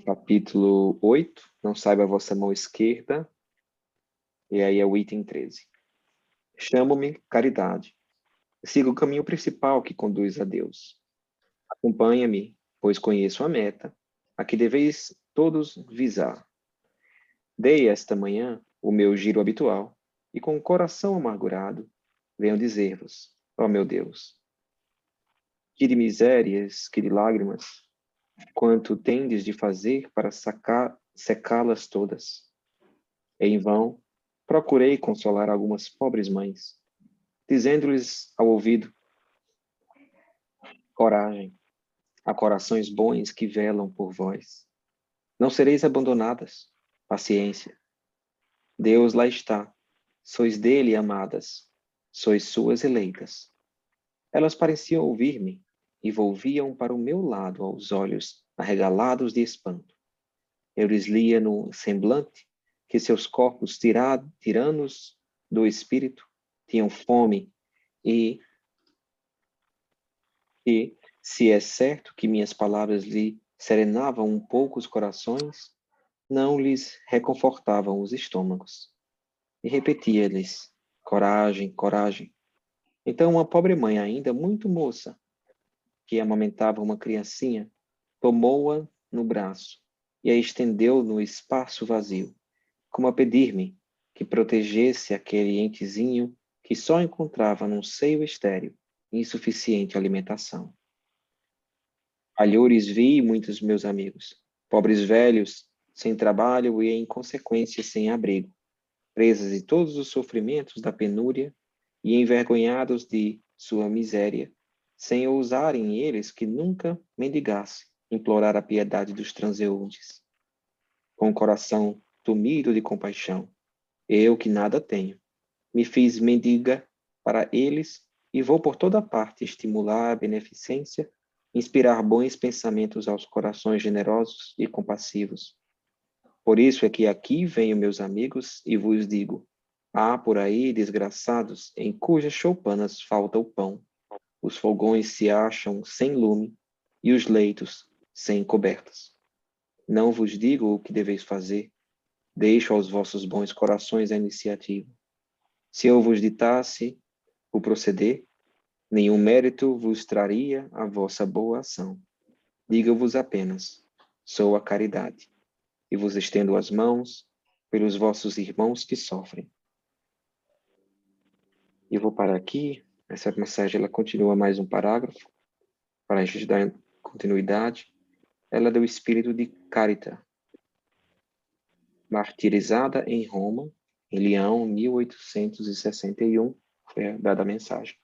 capítulo 8, não saiba a vossa mão esquerda, e aí é o item 13. Chamo-me caridade. Siga o caminho principal que conduz a Deus. Acompanha-me, pois conheço a meta, a que deveis todos visar. Dei esta manhã o meu giro habitual, e com o coração amargurado, venho dizer-vos, ó meu Deus, que de misérias, que de lágrimas, quanto tendes de fazer para secá-las todas. Em vão, procurei consolar algumas pobres mães, dizendo-lhes ao ouvido, coragem, há corações bons que velam por vós. Não sereis abandonadas, paciência. Deus lá está, sois dele amadas, sois suas eleitas. Elas pareciam ouvir-me e volviam para o meu lado aos olhos arregalados de espanto. Eu lhes lia no semblante que seus corpos tiranos do espírito tinham fome e, se é certo que minhas palavras lhe serenavam um pouco os corações, não lhes reconfortavam os estômagos. E repetia-lhes, coragem, coragem. Então uma pobre mãe ainda muito moça, que amamentava uma criancinha, tomou-a no braço e a estendeu no espaço vazio, como a pedir-me que protegesse aquele entezinho que só encontrava num seio estéril insuficiente alimentação. Alhures vi muitos meus amigos, pobres velhos, sem trabalho e, em consequência, sem abrigo, presas de todos os sofrimentos da penúria e envergonhados de sua miséria, sem ousarem eles que nunca mendigasse implorar a piedade dos transeuntes. Com o coração tomido de compaixão, eu que nada tenho, me fiz mendiga para eles e vou por toda parte estimular a beneficência, inspirar bons pensamentos aos corações generosos e compassivos. Por isso é que aqui venho, meus amigos, e vos digo, há por aí desgraçados em cujas choupanas falta o pão, os fogões se acham sem lume e os leitos sem cobertas. Não vos digo o que deveis fazer, deixo aos vossos bons corações a iniciativa. Se eu vos ditasse o proceder, nenhum mérito vos traria a vossa boa ação. Digo-vos apenas, sou a caridade, e vos estendo as mãos pelos vossos irmãos que sofrem. E vou parar aqui. Essa mensagem ela continua mais um parágrafo, para a gente dar continuidade. Ela é do espírito de Carita, martirizada em Roma, em Leão, 1861, foi dada a mensagem.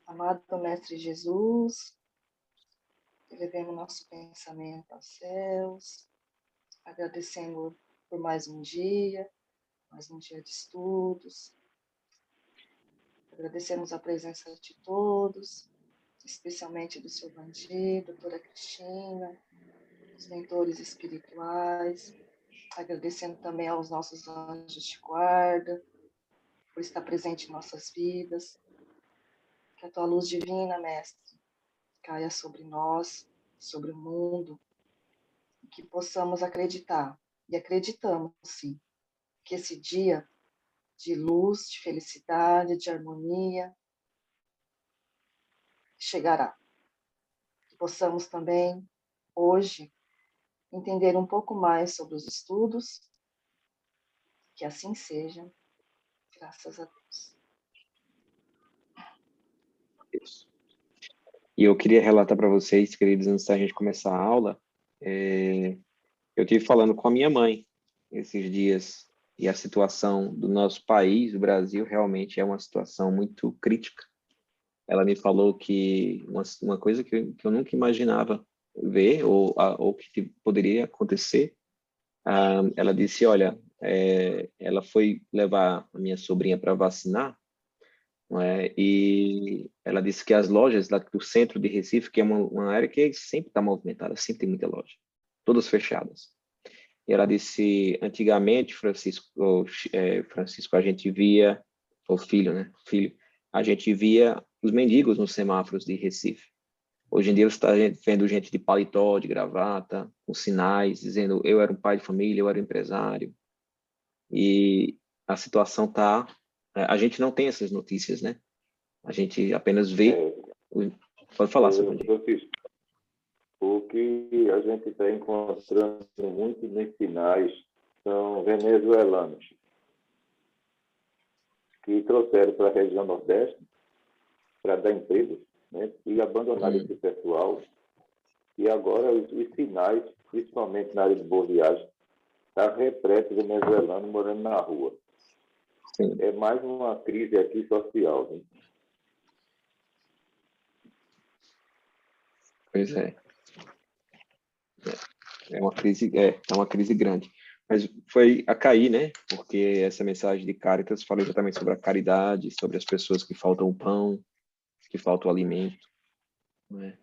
Amado Mestre Jesus, elevemos nosso pensamento aos céus, agradecendo por mais um dia de estudos. Agradecemos a presença de todos, especialmente do seu Bandido, doutora Cristina, os mentores espirituais, agradecendo também aos nossos anjos de guarda, por estar presente em nossas vidas. Que a tua luz divina, Mestre, caia sobre nós, sobre o mundo, e que possamos acreditar, e acreditamos sim, que esse dia de luz, de felicidade, de harmonia, chegará. Que possamos também, hoje, entender um pouco mais sobre os estudos, que assim seja, graças a Deus. Isso. E eu queria relatar para vocês, queridos, antes da gente começar a aula, eu estive falando com a minha mãe esses dias, e a situação do nosso país, do Brasil, realmente é uma situação muito crítica. Ela me falou que uma coisa que eu nunca imaginava ver, ou que poderia acontecer, ela disse, olha, ela foi levar a minha sobrinha para vacinar, não é? E ela disse que as lojas lá do centro de Recife, que é uma área que sempre está movimentada, sempre tem muita loja, todas fechadas. E ela disse, antigamente, Francisco, a gente via, o filho, né? Filho, a gente via os mendigos nos semáforos de Recife. Hoje em dia você está vendo gente de paletó, de gravata, com sinais, dizendo eu era um pai de família, eu era um empresário. E a situação está... A gente não tem essas notícias, né? A gente apenas vê... É, Pode falar, seu Vandir. Francisco, o que a gente está encontrando muito nos sinais são venezuelanos que trouxeram para a região Nordeste para dar emprego, né? E abandonaram esse pessoal. E agora os sinais, principalmente na área de boa viagem, está repleto de venezuelano morando na rua. Sim. É mais uma crise aqui social, né? Pois é. É uma crise grande. Mas foi a cair, né? Porque essa mensagem de Caritas fala exatamente sobre a caridade, sobre as pessoas que faltam o pão, que falta o alimento. Né?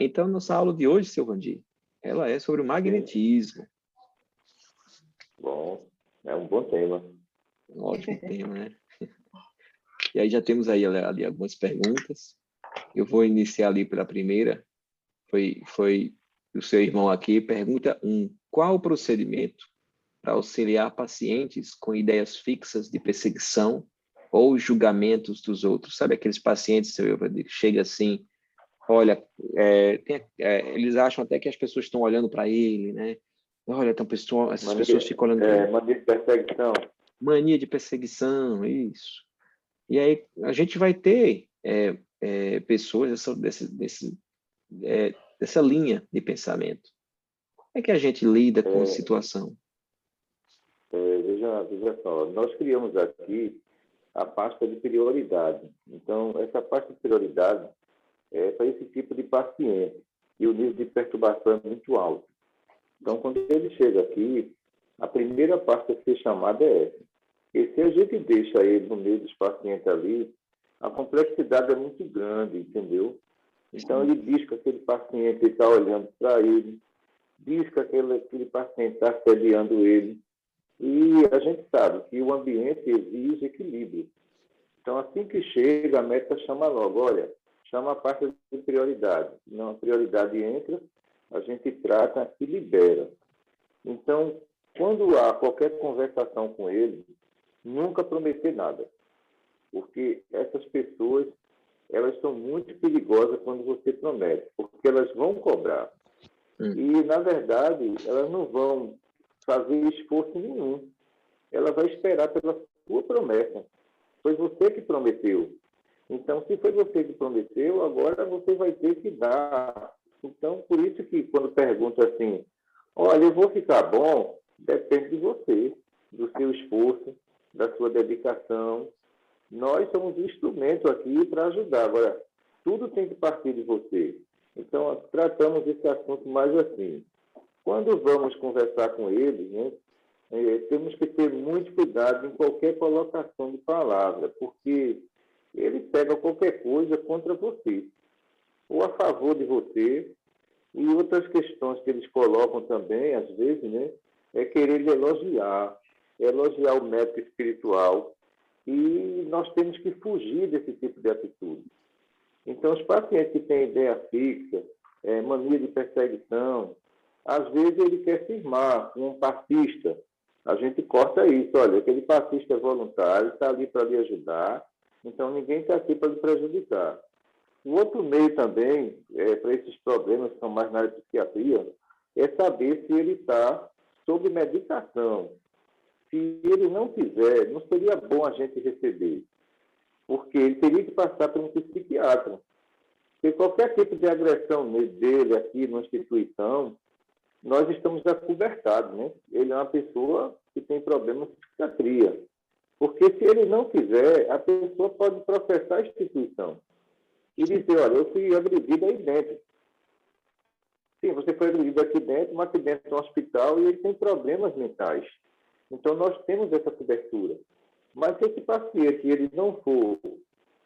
Então, nossa aula de hoje, seu Vandir, ela é sobre o magnetismo. Bom, é um bom tema. Um ótimo tema, né? E aí já temos aí ali algumas perguntas. Eu vou iniciar ali pela primeira. Foi o seu irmão aqui. Pergunta 1. Qual o procedimento para auxiliar pacientes com ideias fixas de perseguição ou julgamentos dos outros? Sabe aqueles pacientes, seu Vandir, que chega assim, olha, eles acham até que as pessoas estão olhando para ele, né? Olha, essas pessoas ficam olhando para ele. Mania de perseguição. Mania de perseguição, isso. E aí a gente vai ter pessoas dessa linha de pensamento. Como é que a gente lida com a situação? Veja só, nós criamos aqui a pasta de prioridade. Então, essa pasta de prioridade é para esse tipo de paciente e o nível de perturbação é muito alto. Então, quando ele chega aqui, a primeira pasta a ser chamada é essa. E se a gente deixa ele no meio dos pacientes ali, a complexidade é muito grande, entendeu? Então, ele diz que aquele paciente está olhando para ele, diz que aquele paciente está assediando ele, e a gente sabe que o ambiente exige equilíbrio. Então, assim que chega, a meta chama logo, olha, chama a parte de prioridade. Não, a prioridade entra, a gente trata e libera. Então, quando há qualquer conversação com ele, nunca prometer nada. Porque essas pessoas, elas são muito perigosas quando você promete, porque elas vão cobrar. E, na verdade, elas não vão fazer esforço nenhum. Ela vai esperar pela sua promessa. Foi você que prometeu. Então, se foi você que prometeu, agora você vai ter que dar. Então, por isso que quando pergunta assim, olha, eu vou ficar bom, depende de você, do seu esforço, da sua dedicação. Nós somos um instrumento aqui para ajudar. Agora, tudo tem que partir de você. Então, tratamos esse assunto mais assim. Quando vamos conversar com ele, né, temos que ter muito cuidado em qualquer colocação de palavra, porque ele pega qualquer coisa contra você, ou a favor de você, e outras questões que eles colocam também, às vezes, né, é querer elogiar o método espiritual, e nós temos que fugir desse tipo de atitude. Então, os pacientes que têm ideia fixa, mania de perseguição, às vezes ele quer firmar com um passista. A gente corta isso. Olha, aquele passista é voluntário, está ali para lhe ajudar, então ninguém está aqui para lhe prejudicar. O outro meio também, para esses problemas que são mais na área de psiquiatria, é saber se ele está sob medicação. Se ele não quiser, não seria bom a gente receber, porque ele teria que passar por um psiquiatra. Porque qualquer tipo de agressão dele aqui na instituição, nós estamos acobertados, né? Ele é uma pessoa que tem problemas de psiquiatria. Porque se ele não quiser, a pessoa pode processar a instituição e dizer, olha, eu fui agredido aí dentro. Sim, você foi agredido aqui dentro, mas aqui dentro é um hospital e ele tem problemas mentais. Então, nós temos essa cobertura. Mas se esse paciente ele não for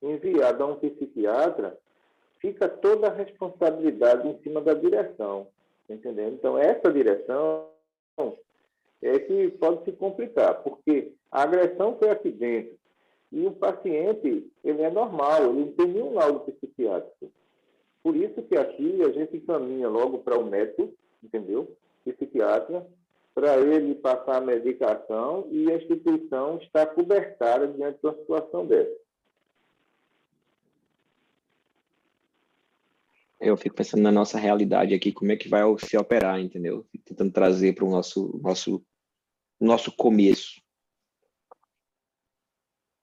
enviado a um psiquiatra, fica toda a responsabilidade em cima da direção, entendeu? Então, essa direção é que pode se complicar, porque a agressão foi aqui dentro e o paciente, ele é normal, ele não tem nenhum laudo psiquiátrico. Por isso que aqui a gente encaminha logo para o médico, entendeu? Psiquiatra, para ele passar a medicação e a instituição está cobertada diante de uma situação dessa. Eu fico pensando na nossa realidade aqui, como é que vai se operar, entendeu? Fico tentando trazer para o nosso começo.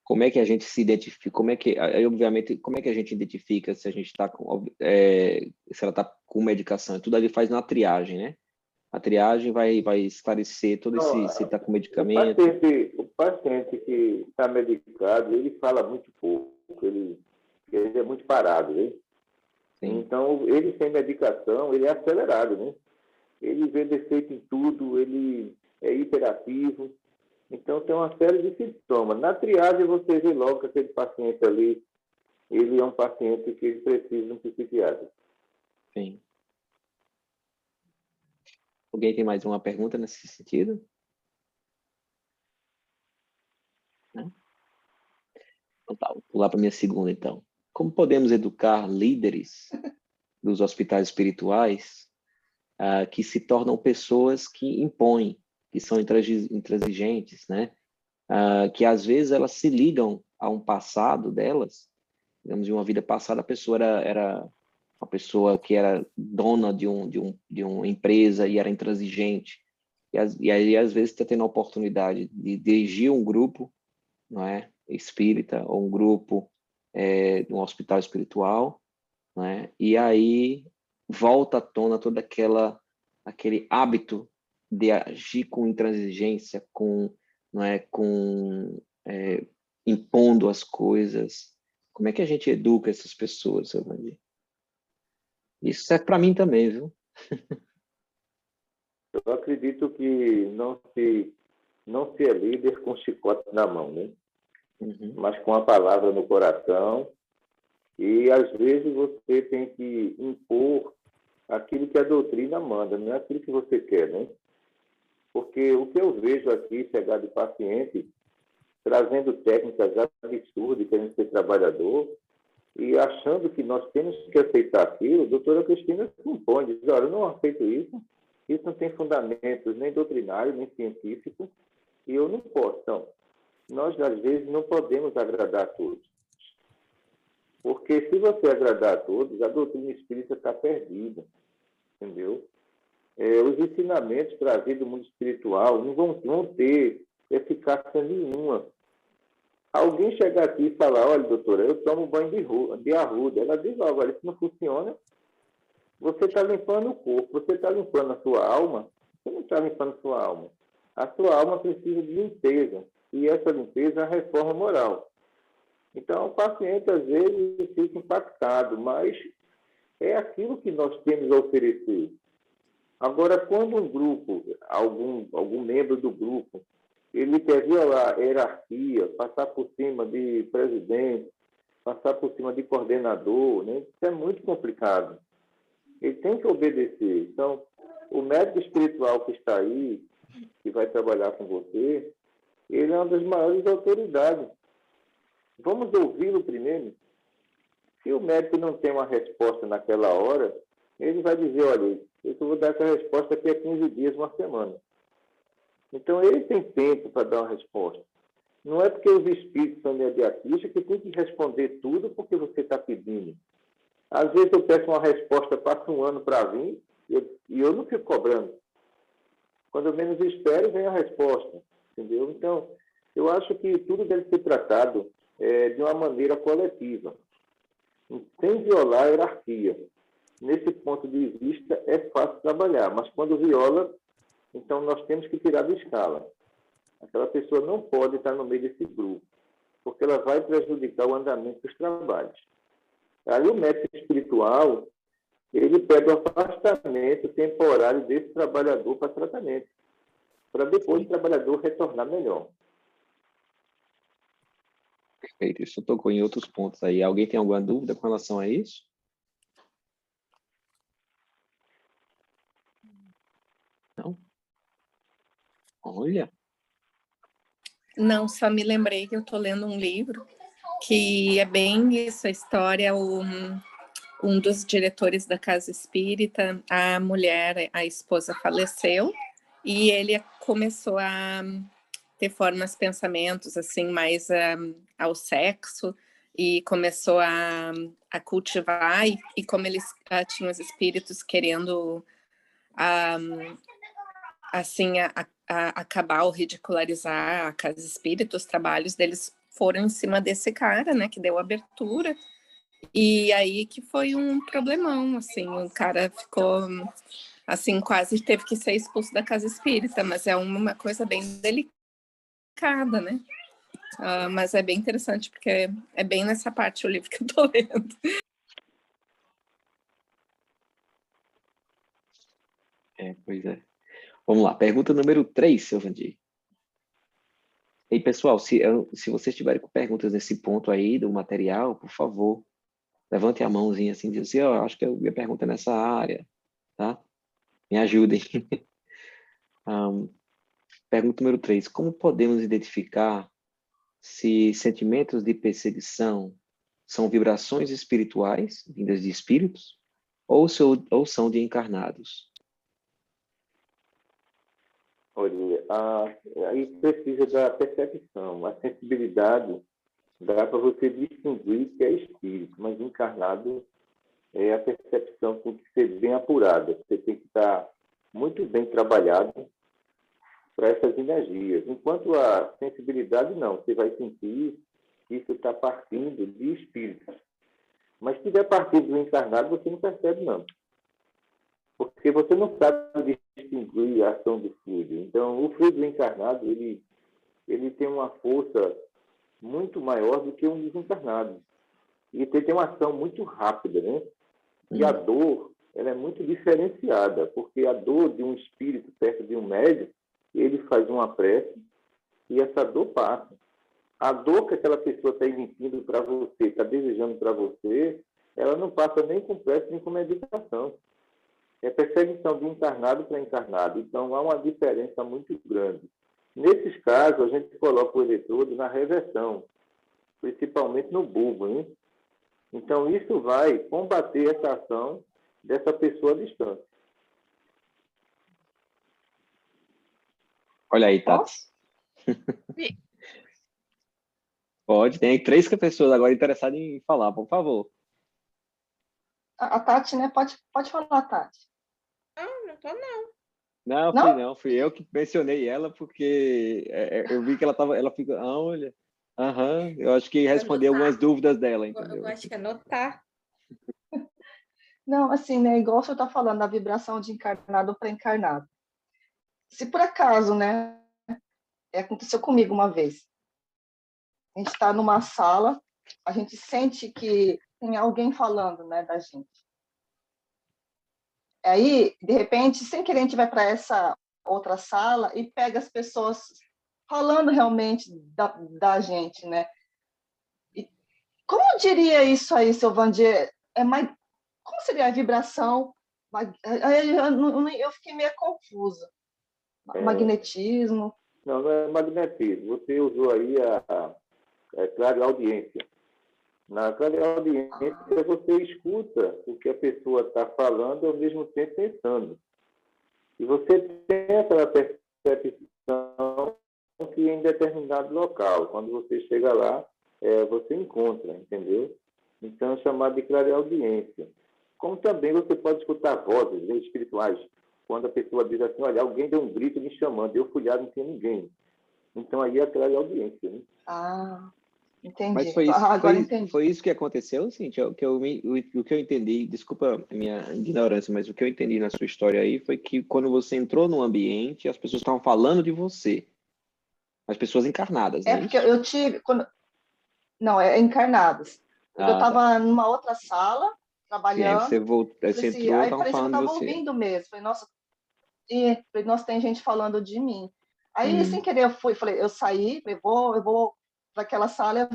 Como é que a gente se identifica? Como é que, obviamente, como é que a gente identifica se a gente está se ela está com medicação? Tudo ali faz na triagem, né? A triagem vai esclarecer todo Então, se está com medicamento. o paciente que está medicado, ele fala muito pouco, ele é muito parado, né? Sim. Então, ele sem medicação, ele é acelerado, né? Ele vê defeito em tudo, ele é hiperativo. Então, tem uma série de sintomas. Na triagem, você vê logo que aquele paciente ali, ele é um paciente que ele precisa de um psiquiatra. Sim. Alguém tem mais uma pergunta nesse sentido? Não? Então tá, vou pular para a minha segunda, então. Como podemos educar líderes dos hospitais espirituais que se tornam pessoas que impõem, que são intransigentes, né? Que às vezes elas se ligam a um passado delas, digamos, de uma vida passada, a pessoa era uma pessoa que era dona de uma empresa e era intransigente, e aí às vezes está tendo a oportunidade de dirigir um grupo, não é, espírita, ou um grupo de um hospital espiritual, não é? E aí volta à tona todo aquele hábito de agir com intransigência, não é, impondo as coisas. Como é que a gente educa essas pessoas, seu Vandir? Isso serve para mim também, viu? Eu acredito que não se é líder com chicote na mão, né? Uhum. Mas com a palavra no coração. E, às vezes, você tem que impor aquilo que a doutrina manda, não é aquilo que você quer, né? Porque o que eu vejo aqui, pegar de paciente, trazendo técnicas absurdas, querendo ser trabalhador, e achando que nós temos que aceitar aquilo, a doutora Cristina se impõe, diz, olha, eu não aceito isso não tem fundamentos nem doutrinário, nem científico, e eu não posso. Então, nós, às vezes, não podemos agradar a todos. Porque se você agradar a todos, a doutrina espírita está perdida, entendeu? Os ensinamentos trazidos do mundo espiritual não vão ter eficácia nenhuma. Alguém chegar aqui e falar, olha, doutora, eu tomo banho de arruda. Ela diz logo, olha, isso não funciona. Você está limpando o corpo, você está limpando a sua alma, você não está limpando a sua alma. A sua alma precisa de limpeza, e essa limpeza é a reforma moral. Então, o paciente, às vezes, fica impactado, mas é aquilo que nós temos a oferecer. Agora, quando um grupo, algum membro do grupo, ele quer violar a hierarquia, passar por cima de presidente, passar por cima de coordenador, né? Isso é muito complicado. Ele tem que obedecer. Então, o médico espiritual que está aí, que vai trabalhar com você, ele é uma das maiores autoridades. Vamos ouvi-lo primeiro. Se o médico não tem uma resposta naquela hora, ele vai dizer, olha, eu vou dar essa resposta daqui a 15 dias, uma semana. Então, ele tem tempo para dar uma resposta. Não é porque os espíritos são imediatistas que tem que responder tudo porque você está pedindo. Às vezes eu peço uma resposta, passa um ano para vir, e eu não fico cobrando. Quando eu menos espero, vem a resposta. Entendeu? Então, eu acho que tudo deve ser tratado de uma maneira coletiva, sem violar a hierarquia. Nesse ponto de vista, é fácil trabalhar, mas quando viola, então nós temos que tirar da escala. Aquela pessoa não pode estar no meio desse grupo, porque ela vai prejudicar o andamento dos trabalhos. Aí o médico espiritual, ele pede o afastamento temporário desse trabalhador para tratamento, para depois o trabalhador retornar melhor. Perfeito, isso tocou em outros pontos aí. Alguém tem alguma dúvida com relação a isso? Não? Olha. Não, só me lembrei que eu estou lendo um livro que é bem isso, a história, um dos diretores da casa espírita, a mulher, a esposa faleceu, e ele começou a ter formas, pensamentos, assim, mais ao sexo, e começou a cultivar, e como eles tinham os espíritos querendo, assim, acabar ou ridicularizar a casa espírita, os trabalhos deles foram em cima desse cara, né, que deu abertura, e aí que foi um problemão, assim, o cara ficou, assim, quase teve que ser expulso da casa espírita, mas é uma coisa bem delicada, né? Mas é bem interessante, porque é bem nessa parte o livro que eu tô lendo. Pois é. Vamos lá, pergunta número 3, seu Vandir. E pessoal, se vocês tiverem com perguntas nesse ponto aí do material, por favor, levante a mãozinha assim e diz assim, acho que a minha pergunta é nessa área, tá? Me ajudem. Pergunta número 3. Como podemos identificar se sentimentos de perseguição são vibrações espirituais, vindas de espíritos, ou são de encarnados? Olha, aí precisa da percepção, a sensibilidade dá para você distinguir que é espírito, mas encarnado a percepção tem que ser bem apurada, você tem que estar muito bem trabalhado para essas energias. Enquanto a sensibilidade não, você vai sentir que isso está partindo de espíritos. Mas se estiver partindo do encarnado, você não percebe, não. Porque você não sabe distinguir a ação do fluido. Então, o fluido encarnado, ele tem uma força muito maior do que um desencarnado. E tem uma ação muito rápida, né? E a dor, ela é muito diferenciada, porque a dor de um espírito perto de um médium, ele faz uma prece e essa dor passa. A dor que aquela pessoa está emitindo para você, está desejando para você, ela não passa nem com prece, nem com meditação. É perseguição de encarnado para encarnado. Então, há uma diferença muito grande. Nesses casos, a gente coloca o eletrodo na reversão, principalmente no bulbo, né? Então, isso vai combater essa ação dessa pessoa à distância. Olha aí, Tati. Pode, tem 3 pessoas agora interessadas em falar, por favor. A Tati, né? Pode falar, Tati. Não tô não. Não, fui eu que mencionei ela, porque eu vi que ela fica, olha, eu acho que respondeu algumas dúvidas dela, entendeu? Eu acho que anotar. Não, assim, né? Igual você está falando, da vibração de encarnado para encarnado. Se por acaso, né? Aconteceu comigo uma vez. A gente está numa sala, a gente sente que tem alguém falando, né, da gente. Aí, de repente, sem querer, a gente vai para essa outra sala e pega as pessoas falando realmente da gente, né? E como diria isso aí, seu Vandir? Como seria a vibração? Eu fiquei meio confusa. Magnetismo? Não é magnetismo. Você usou aí a clareaudiência. Na clareaudiência, você escuta o que a pessoa está falando ao mesmo tempo pensando. E você tem aquela percepção que em determinado local, quando você chega lá, você encontra, entendeu? Então, é chamado de clareaudiência. Como também você pode escutar vozes espirituais, quando a pessoa diz assim, olha, alguém deu um grito me chamando, eu fui lá, não tinha ninguém. Então, aí é a clareaudiência, né? Entendi. Mas foi isso que aconteceu, Cíntia? O que eu entendi, desculpa a minha ignorância, mas o que eu entendi na sua história aí foi que quando você entrou no ambiente, as pessoas estavam falando de você. As pessoas encarnadas, né? Porque eu tive... Não, encarnadas. Porque eu estava numa outra sala, trabalhando. Sim, você entrou, aí estavam parecia que eu falando de estava você. ouvindo mesmo. Falei, nossa, tem gente falando de mim. Aí, sem querer, eu saí, falei, eu vou para aquela sala,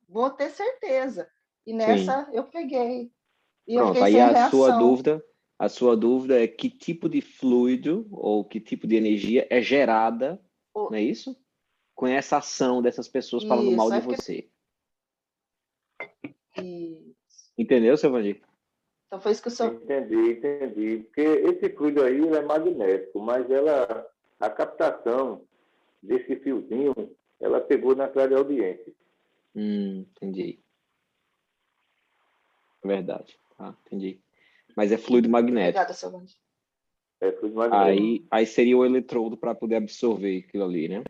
vou ter certeza. E nessa, eu peguei. E eu Pronto, fiquei aí sem reação. a sua dúvida é que tipo de fluido ou que tipo de energia é gerada, não é isso? Com essa ação dessas pessoas falando mal de você. Entendeu, seu Vandir? Então foi isso que o senhor... Entendi. Porque esse fluido aí ele é magnético, mas a captação desse fiozinho, ela pegou na clareaudiência. Entendi. Verdade. Tá, entendi. Mas é fluido magnético. Obrigada, seu Vandir. É fluido magnético. Aí seria o eletrodo para poder absorver aquilo ali, né?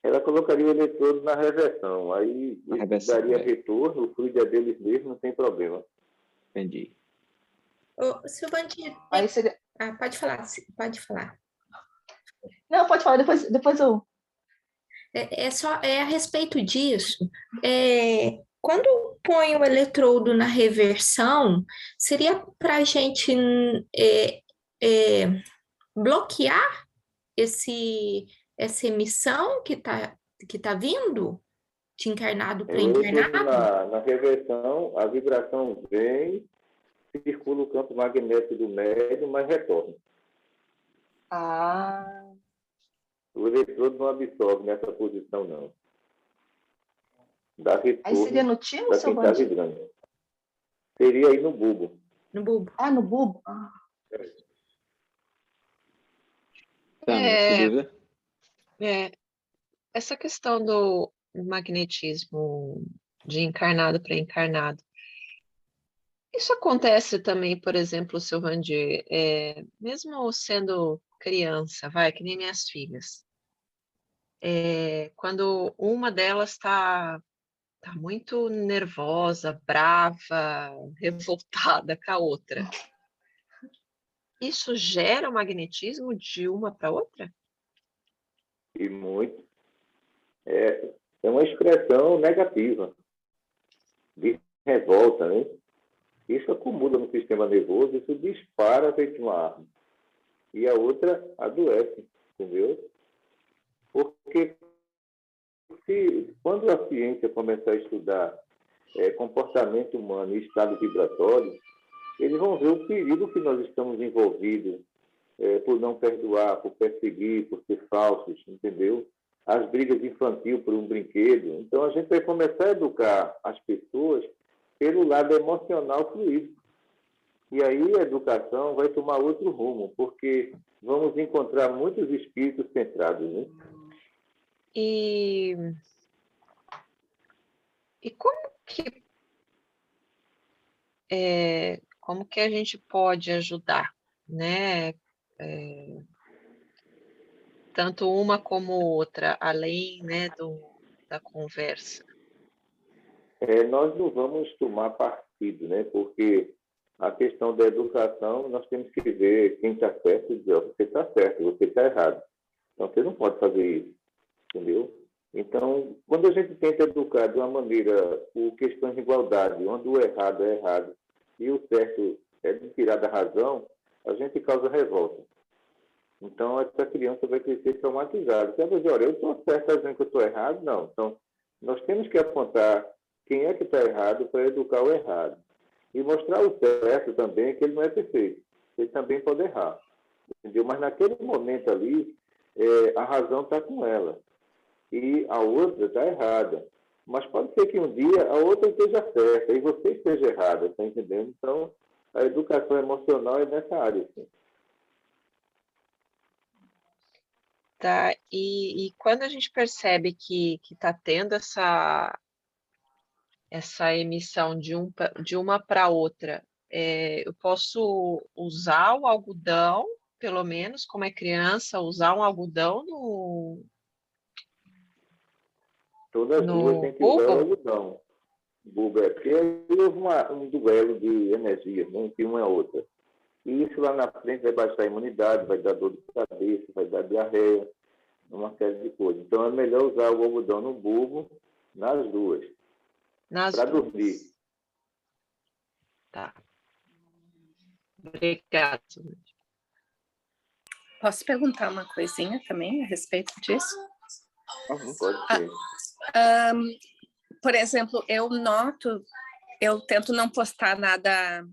Ela colocaria o eletrodo na reversão, aí Na reversão, daria retorno, o fluido é deles mesmo, não tem problema. Entendi. Ô, Silvandir, Aí seria... pode falar, pode falar. Não, pode falar, depois eu... É a respeito disso. Quando põe o eletrodo na reversão, seria para a gente bloquear essa emissão que tá vindo de encarnado para O eletrodo encarnado? na reversão, a vibração vem, circula o campo magnético do médium, mas retorna. Ah, O eletrodo não absorve nessa posição, não. Dá retorno aí seria no timo, para seu quem está Vandir? vibrando. Seria aí no bulbo. No bulbo. Ah, no bulbo? Sem dúvida. Essa questão do magnetismo de encarnado para encarnado, isso acontece também, por exemplo, seu Vandir, mesmo sendo criança, que nem minhas filhas, quando uma delas está muito nervosa, brava, revoltada com a outra, isso gera o magnetismo de uma para outra? E muito. É uma expressão negativa, de revolta, né? Isso acumula no sistema nervoso, isso dispara feito uma arma. E a outra adoece, entendeu? Porque quando a ciência começar a estudar comportamento humano e estado vibratório, eles vão ver o perigo que nós estamos envolvidos por não perdoar, por perseguir, por ser falsos, entendeu? As brigas infantis por um brinquedo. Então, a gente vai começar a educar as pessoas pelo lado emocional fluido. E aí a educação vai tomar outro rumo, porque vamos encontrar muitos espíritos centrados, né? E como que a gente pode ajudar, né? Tanto uma como outra, além, né, da conversa. Nós não vamos tomar partido, né? Porque a questão da educação, nós temos que ver quem está certo e dizer, você está certo, você está errado. Então, você não pode fazer isso, entendeu? Então, quando a gente tenta educar de uma maneira por questões de igualdade, onde o errado é errado e o certo é de tirar da razão, a gente causa revolta. Então, essa criança vai crescer traumatizada. Você vai dizer, olha, eu estou certo, está dizendo que eu estou errado? Não. Então, nós temos que apontar quem é que está errado para educar o errado. E mostrar o certo também, que ele não é perfeito. Ele também pode errar. Entendeu? Mas naquele momento ali, a razão está com ela. E a outra está errada. Mas pode ser que um dia a outra esteja certa e você esteja errada, está entendendo? Então, a educação emocional é nessa área, assim. Tá? E quando a gente percebe que está tendo essa emissão de uma para outra, eu posso usar o algodão, pelo menos, como é criança, usar um algodão Todas as duas têm que usar o algodão. Porque aí houve um duelo de energia, né, entre uma e a outra. E isso lá na frente vai baixar a imunidade, vai dar dor de cabeça, vai dar diarreia, uma série de coisas. Então é melhor usar o algodão no bulbo nas duas. Para dormir. Tá. Obrigada. Posso perguntar uma coisinha também a respeito disso? Pode ser. Por exemplo, eu tento não postar nada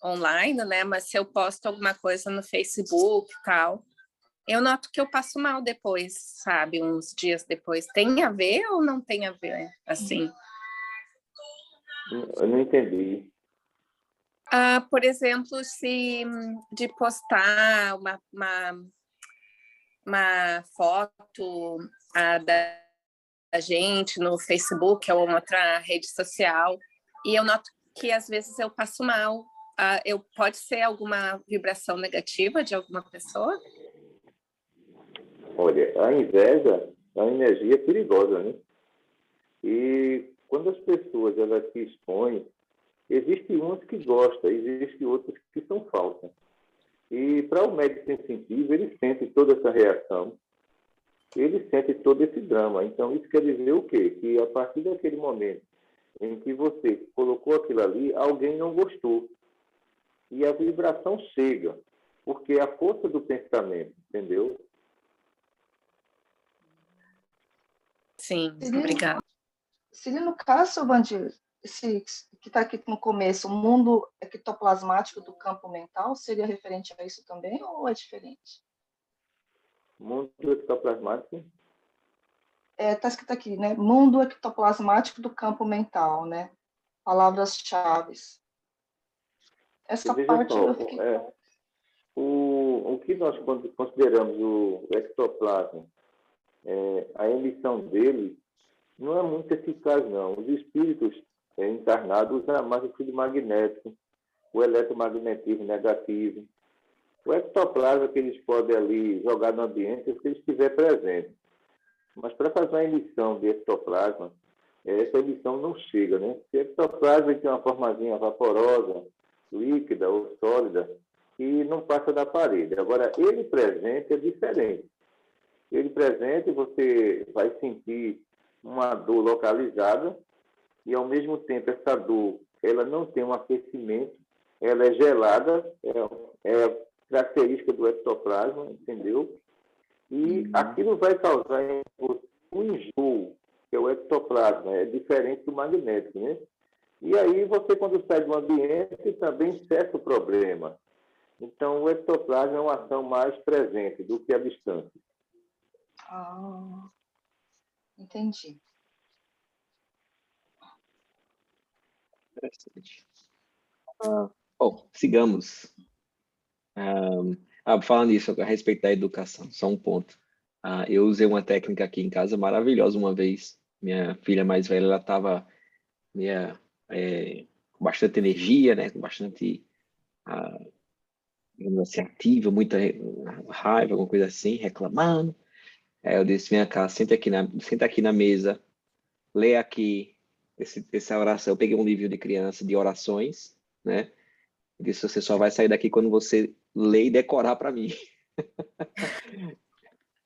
online, né? Mas se eu posto alguma coisa no Facebook e tal, eu noto que eu passo mal depois, sabe? Uns dias depois. Tem a ver ou não tem a ver, assim? Eu não entendi. Por exemplo, de postar uma foto da gente no Facebook ou em outra rede social, e eu noto que às vezes eu passo mal. Pode ser alguma vibração negativa de alguma pessoa? Olha, a inveja é uma energia perigosa, né? E quando as pessoas elas se expõem, existem umas que gostam, existem outras que são falsas. E para o médico sensitivo, ele sente toda essa reação, ele sente todo esse drama. Então, isso quer dizer o quê? Que a partir daquele momento em que você colocou aquilo ali, alguém não gostou. E a vibração chega, porque é a força do pensamento, entendeu? Sim, obrigada. Seria no caso, Vandir, esse que está aqui no começo, o mundo ectoplasmático do campo mental, seria referente a isso também ou é diferente? Mundo ectoplasmático. Está escrito aqui, né? Mundo ectoplasmático do campo mental, né? Palavras-chave. Essa Veja parte só, eu fiquei... o que nós consideramos o ectoplasma, a emissão dele não é muito eficaz, não. Os espíritos encarnados usam mais o fluido magnético, o eletromagnetismo negativo. O ectoplasma que eles podem ali jogar no ambiente se ele estiver presente. Mas para fazer uma emissão de ectoplasma, essa emissão não chega, né? Se o ectoplasma tem uma formazinha vaporosa, líquida ou sólida, e não passa da parede. Agora, ele presente é diferente. Ele presente, você vai sentir uma dor localizada e, ao mesmo tempo, essa dor ela não tem um aquecimento, ela é gelada, é característica do ectoplasma, entendeu? E aquilo vai causar um enjoo, que é o ectoplasma, é diferente do magnético, né? E aí você, quando sai do ambiente, também cessa o problema. Então, o ectoplasma é uma ação mais presente do que a distância. Entendi. Interessante. Bom, sigamos. Falando nisso, a respeito da educação, só um ponto. Eu usei uma técnica aqui em casa maravilhosa uma vez. Minha filha mais velha, ela estava com bastante energia, né? Com bastante, digamos assim, ativa, muita raiva, alguma coisa assim, reclamando. Aí eu disse, vem cá, senta aqui na mesa, lê aqui essa oração. Eu peguei um livro de criança de orações, né? Eu disse, você só vai sair daqui quando você ler e decorar para mim.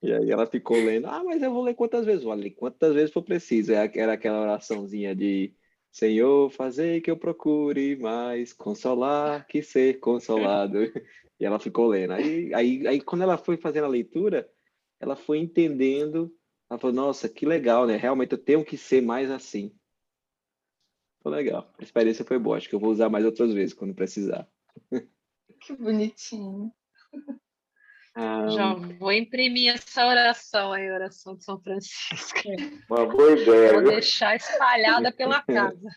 E aí ela ficou lendo, mas eu vou ler quantas vezes? Vou ler quantas vezes for preciso. Era aquela oraçãozinha de Senhor, fazei que eu procure mais consolar que ser consolado. E ela ficou lendo. Aí quando ela foi fazendo a leitura, ela foi entendendo, ela falou, nossa, que legal, né? Realmente eu tenho que ser mais assim. Foi legal. A experiência foi boa. Acho que eu vou usar mais outras vezes quando precisar. Que bonitinho. Já vou imprimir essa oração aí, oração de São Francisco. Uma boa ideia. Vou deixar espalhada pela casa.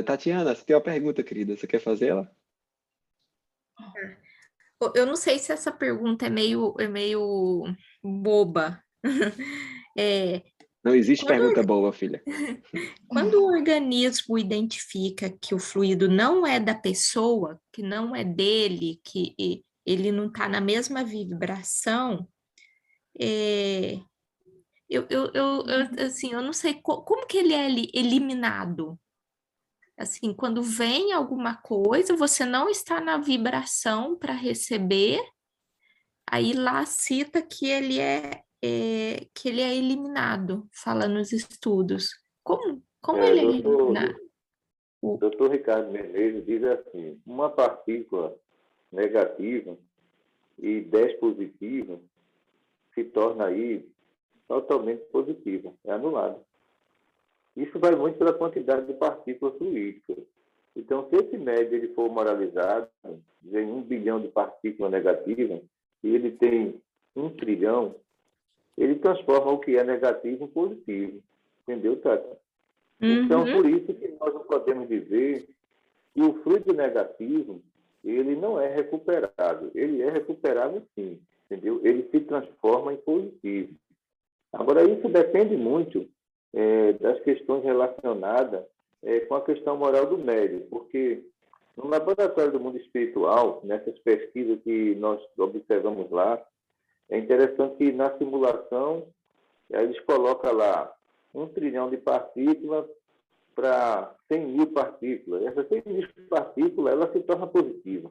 Tatiana, você tem uma pergunta, querida. Você quer fazer ela? Eu não sei se essa pergunta é meio boba. Não existe pergunta boa, filha. Quando o organismo identifica que o fluido não é da pessoa, que não é dele, que ele não está na mesma vibração, assim, eu não sei como que ele é eliminado. Assim, quando vem alguma coisa, você não está na vibração para receber, aí lá cita que ele é eliminado, fala nos estudos. Como ele é eliminado? Doutor Ricardo Menezes diz assim, uma partícula negativa e 10 positiva se torna aí totalmente positiva, é anulado. Isso vai muito pela quantidade de partículas fluídicas. Então, se esse médio ele for moralizado, em 1 bilhão de partículas negativas, e ele tem 1 trilhão, ele transforma o que é negativo em positivo. Entendeu, Tata? Então, Uhum. por isso que nós não podemos dizer que o fluido negativo, ele não é recuperado. Ele é recuperado sim, entendeu? Ele se transforma em positivo. Agora, isso depende muito das questões relacionadas com a questão moral do médium, porque no laboratório do mundo espiritual, nessas pesquisas que nós observamos lá, é interessante que na simulação eles colocam lá 1 trilhão de partículas para 100 mil partículas. Essas 100 mil partículas, ela se torna positiva.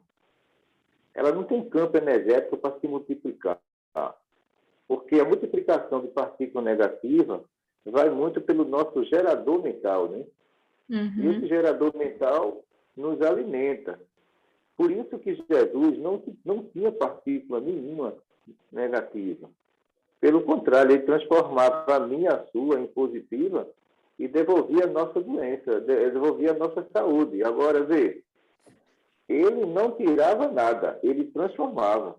Ela não tem campo energético para se multiplicar, porque a multiplicação de partícula negativa vai muito pelo nosso gerador mental, né? E esse Uhum. gerador mental nos alimenta. Por isso que Jesus não tinha partícula nenhuma negativa. Pelo contrário, ele transformava a minha e a sua em positiva e devolvia a nossa doença, devolvia a nossa saúde. Agora, vê, ele não tirava nada, ele transformava.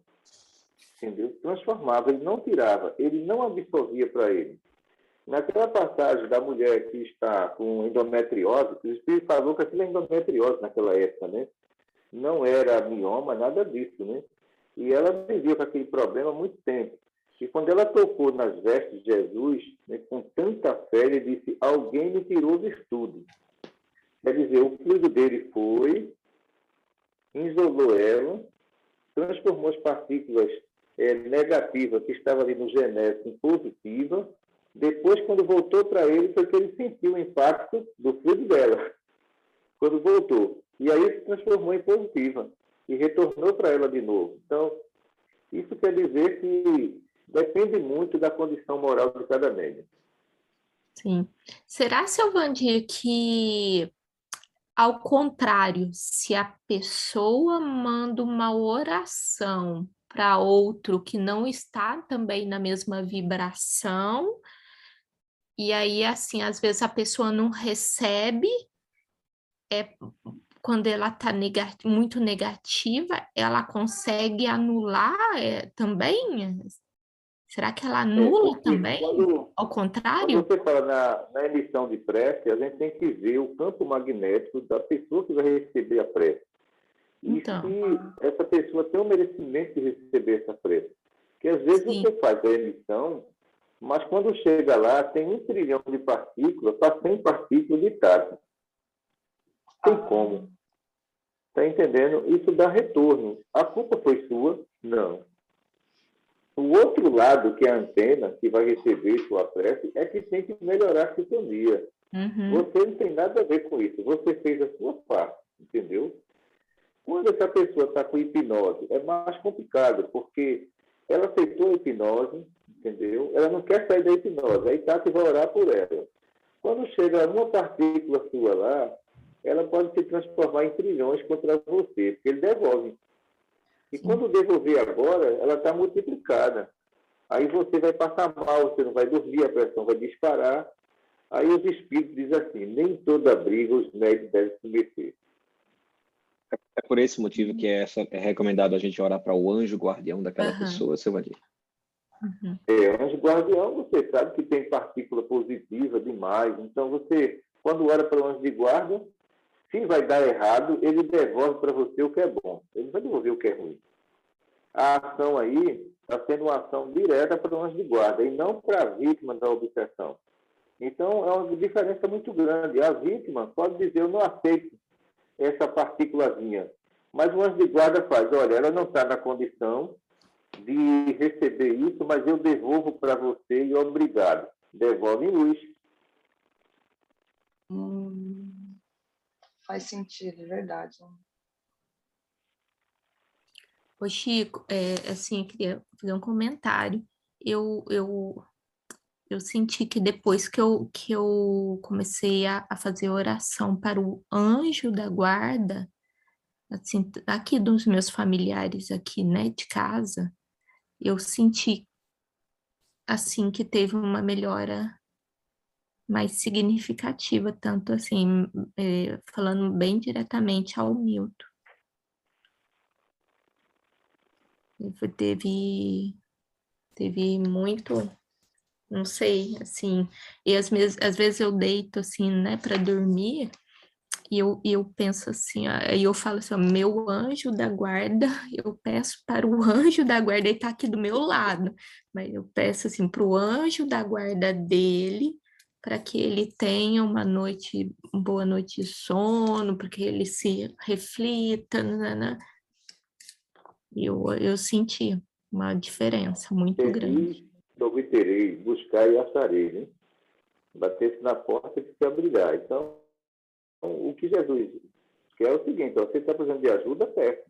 Entendeu? Transformava, ele não tirava, ele não absorvia para ele. Naquela passagem da mulher que está com endometriose, o Espírito falou que aquilo é endometriose naquela época, né? Não era mioma, nada disso, né? E ela vivia com aquele problema há muito tempo. E quando ela tocou nas vestes de Jesus, né, com tanta fé, ele disse: alguém me tirou virtude. Quer dizer, o fluido dele foi, isolou ela, transformou as partículas negativas que estavam ali no genético em positiva. Depois, quando voltou para ele, foi que ele sentiu o impacto do fluido dela, quando voltou. E aí se transformou em positiva e retornou para ela de novo. Então, isso quer dizer que depende muito da condição moral de cada médium. Sim. Será, seu Vandir, que ao contrário, se a pessoa manda uma oração para outro que não está também na mesma vibração, e aí, assim, às vezes a pessoa não recebe, quando ela está muito negativa, ela consegue anular também? Será que ela anula Porque também? Ao quando contrário? você fala na emissão de prece, a gente tem que ver o campo magnético da pessoa que vai receber a prece. E Então, se essa pessoa tem o merecimento de receber essa prece. Porque às vezes sim, você faz a emissão, mas quando chega lá, tem 1 trilhão de partículas para 100 partículas de tato. Tem como. Está entendendo? Isso dá retorno. A culpa foi sua? Não. O outro lado, que é a antena, que vai receber sua prece, é que tem que melhorar a sintonia. uhum, Você não tem nada a ver com isso. Você fez a sua parte, entendeu? Quando essa pessoa está com hipnose, é mais complicado, porque ela aceitou a hipnose, entendeu? Ela não quer sair da hipnose. Aí Tati vai orar por ela. Quando chega uma partícula sua lá, ela pode se transformar em trilhões contra você, porque ele devolve. E sim. quando devolver agora, ela está multiplicada. Aí você vai passar mal, você não vai dormir, a pressão vai disparar. Aí os espíritos dizem assim: nem toda briga os médicos devem se meter. É por esse motivo que é recomendado a gente orar para o anjo guardião daquela Aham, pessoa, seu Vadir. uhum, Anjo guardião, você sabe que tem partícula positiva demais. Então, você, quando ora para o anjo de guarda, se vai dar errado, ele devolve para você o que é bom. Ele não vai devolver o que é ruim. A ação aí está sendo uma ação direta para o anjo de guarda e não para a vítima da obsessão. Então, é uma diferença muito grande. A vítima pode dizer: eu não aceito essa partículazinha. Mas o anjo de guarda faz: olha, ela não está na condição de receber isso, mas eu devolvo para você e obrigado. Devolve em luz. Faz sentido, é verdade. Ô, Chico, assim, eu queria fazer um comentário. Eu, eu, eu senti que depois que eu comecei a fazer oração para o anjo da guarda, assim, aqui dos meus familiares aqui, né, de casa, eu senti, assim, que teve uma melhora mais significativa, tanto assim, falando bem diretamente ao Milton. Teve muito Não sei, assim, e às vezes eu deito, assim, né, para dormir, e eu penso assim, aí eu falo assim, ó, meu anjo da guarda, eu peço para o anjo da guarda, ele tá aqui do meu lado, mas eu peço assim para o anjo da guarda dele, para que ele tenha uma boa noite de sono, para que ele se reflita, né? Eu senti uma diferença muito grande. Pedi, obterei, buscar e acharei, né? Bater-se na porta que se abrirá. Então, o que Jesus quer é o seguinte, ó, você está precisando de ajuda, peça.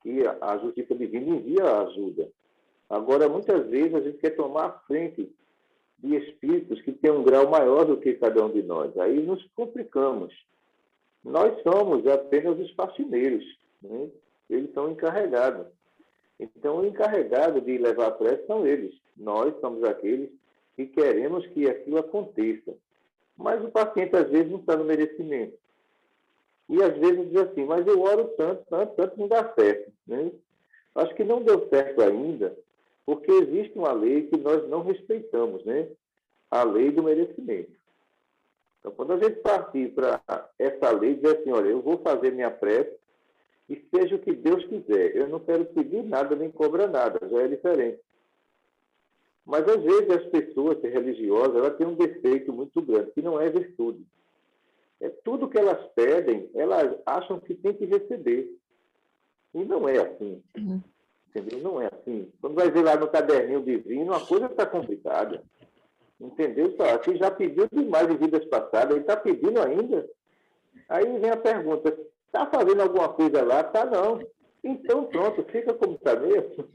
Que a justiça divina envia a ajuda. Agora, muitas vezes, a gente quer tomar a frente de espíritos que têm um grau maior do que cada um de nós. Aí nos complicamos. Nós somos apenas os faxineiros, né? Eles são encarregados. Então, o encarregado de levar a prece são eles. Nós somos aqueles que queremos que aquilo aconteça. Mas o paciente, às vezes, não está no merecimento. E, às vezes, diz assim, mas eu oro tanto, tanto, tanto, não dá certo. Né? Acho que não deu certo ainda, porque existe uma lei que nós não respeitamos, né? A lei do merecimento. Então, quando a gente partir para essa lei, dizer assim, olha, eu vou fazer minha prece e seja o que Deus quiser. Eu não quero pedir nada nem cobrar nada, já é diferente. Mas, às vezes, as pessoas religiosas, elas têm um defeito muito grande, que não é virtude. É tudo que elas pedem, elas acham que tem que receber. E não é assim. Entendeu? Não é assim. Quando vai ver lá no caderninho divino, a coisa está complicada. Entendeu? Você já pediu demais em vidas passadas, e está pedindo ainda. Aí vem a pergunta, está fazendo alguma coisa lá? Tá não. Então pronto, fica como está mesmo.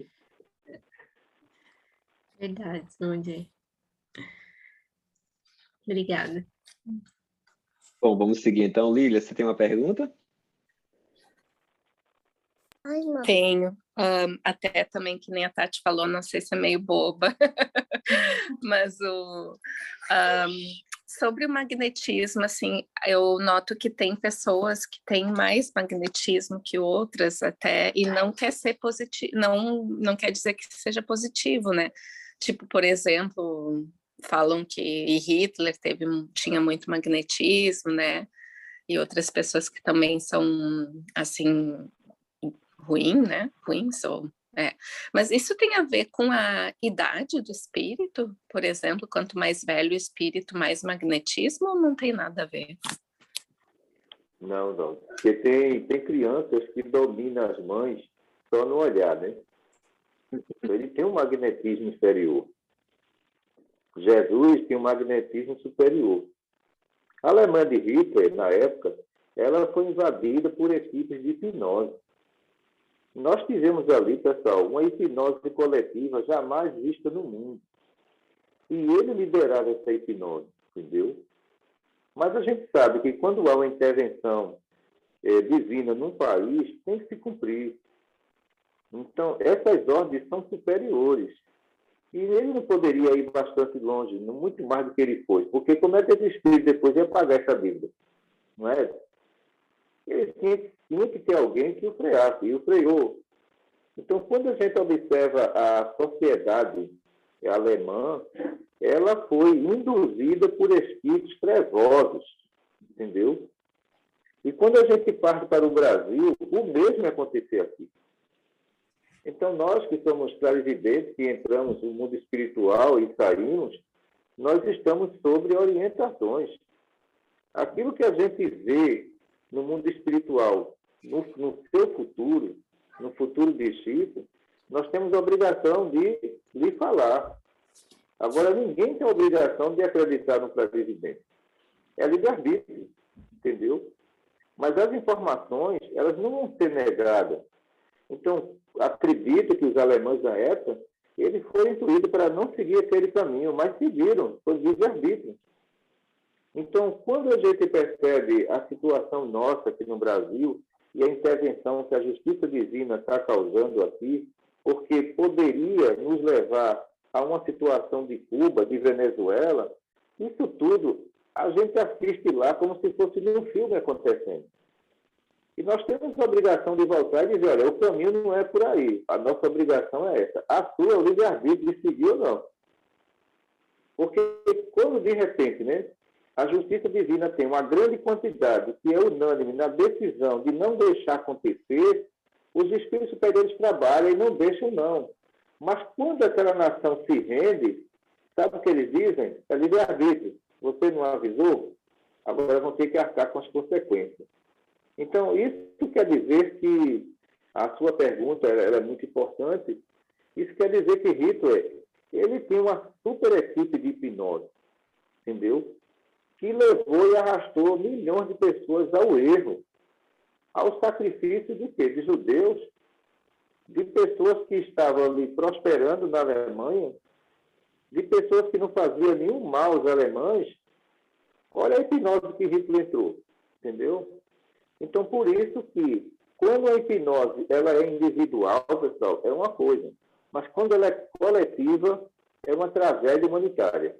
Verdade, Sonia. Obrigada. Bom, vamos seguir então. Lília, você tem uma pergunta? Tenho. Até também, que nem a Tati falou, não sei se é meio boba, mas sobre o magnetismo, assim, eu noto que tem pessoas que têm mais magnetismo que outras até, e não quer ser positivo, não quer dizer que seja positivo, né? Tipo, por exemplo, falam que Hitler tinha muito magnetismo, né? E outras pessoas que também são, assim, ruins, mas isso tem a ver com a idade do espírito, por exemplo, quanto mais velho o espírito, mais magnetismo, ou não tem nada a ver? Não, não. Porque tem crianças que dominam as mães só no olhar, né? Ele tem um magnetismo inferior. Jesus tem um magnetismo superior. A Alemanha de Hitler, na época, ela foi invadida por equipes de hipnose. Nós tivemos ali, pessoal, uma hipnose coletiva jamais vista no mundo. E ele liderava essa hipnose, entendeu? Mas a gente sabe que quando há uma intervenção divina num país, tem que se cumprir. Então, essas ordens são superiores. E ele não poderia ir bastante longe, muito mais do que ele foi. Porque como é que esse espírito depois ia pagar essa dívida? Não é? Ele tinha que ter alguém que o freasse, e o freou. Então, quando a gente observa a sociedade alemã, ela foi induzida por espíritos trevosos, entendeu? E quando a gente parte para o Brasil, o mesmo aconteceu aqui. Então, nós que somos clarividentes, que entramos no mundo espiritual e saímos, nós estamos sobre orientações. Aquilo que a gente vê no mundo espiritual, no seu futuro, no futuro de Chico, nós temos a obrigação de lhe falar. Agora, ninguém tem a obrigação de acreditar no clarividente. É livre-arbítrio, entendeu? Mas as informações, elas não vão ser negadas. Então, acredito que os alemães da época, eles foram intuídos para não seguir aquele caminho, mas seguiram, foi livre-arbítrio. Então, quando a gente percebe a situação nossa aqui no Brasil e a intervenção que a Justiça Divina está causando aqui, porque poderia nos levar a uma situação de Cuba, de Venezuela, isso tudo a gente assiste lá como se fosse um filme acontecendo. E nós temos a obrigação de voltar e dizer, olha, o caminho não é por aí, a nossa obrigação é essa. A sua é o livre-arbítrio de seguir ou não. Porque quando, de repente, né, a justiça divina tem uma grande quantidade que é unânime na decisão de não deixar acontecer, os espíritos superiores trabalham e não deixam, não. Mas quando aquela nação se rende, sabe o que eles dizem? É livre-arbítrio. Você não avisou? Agora vão ter que arcar com as consequências. Então, isso quer dizer que a sua pergunta ela é muito importante. Isso quer dizer que Hitler ele tem uma super equipe de hipnose, entendeu? Que levou e arrastou milhões de pessoas ao erro, ao sacrifício de quê? De judeus, de pessoas que estavam ali prosperando na Alemanha, de pessoas que não faziam nenhum mal aos alemães. Olha a hipnose que Hitler entrou, entendeu? Então, por isso que, quando a hipnose ela é individual, pessoal, é uma coisa. Mas quando ela é coletiva, é uma tragédia humanitária.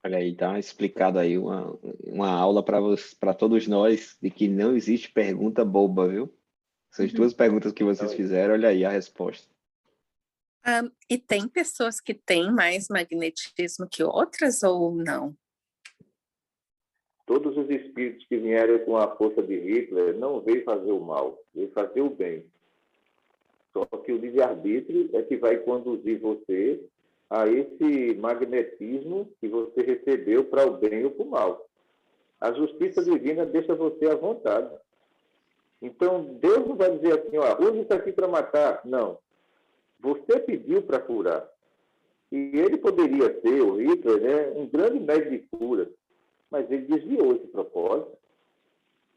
Olha aí, tá explicado aí uma aula para todos nós de que não existe pergunta boba, viu? Essas duas perguntas que vocês fizeram, olha aí a resposta. E tem pessoas que têm mais magnetismo que outras ou não? Todos os espíritos que vieram com a força de Hitler não veio fazer o mal, veio fazer o bem. Só que o livre-arbítrio é que vai conduzir você a esse magnetismo que você recebeu para o bem ou para o mal. A justiça divina deixa você à vontade. Então, Deus não vai dizer assim, ó, use isso aqui para matar. Não. Você pediu para curar. E ele poderia ser, o Hitler, né, um grande médico de cura, mas ele desviou esse propósito.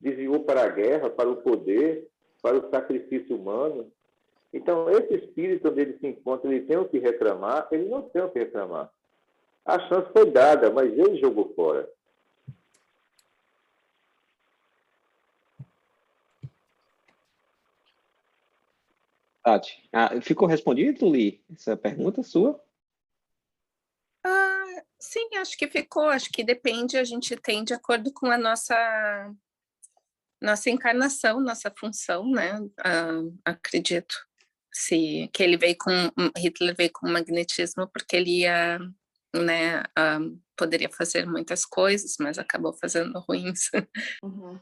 Desviou para a guerra, para o poder, para o sacrifício humano. Então, esse espírito onde ele se encontra, ele tem o que reclamar, ele não tem o que reclamar. A chance foi dada, mas ele jogou fora. Tati, ficou respondido, Li, essa pergunta sua? Sim, acho que ficou. Acho que depende, a gente tem de acordo com a nossa encarnação, nossa função, né? Acredito. Que ele veio Hitler veio com magnetismo porque ele ia, né, poderia fazer muitas coisas, mas acabou fazendo ruins. Uhum.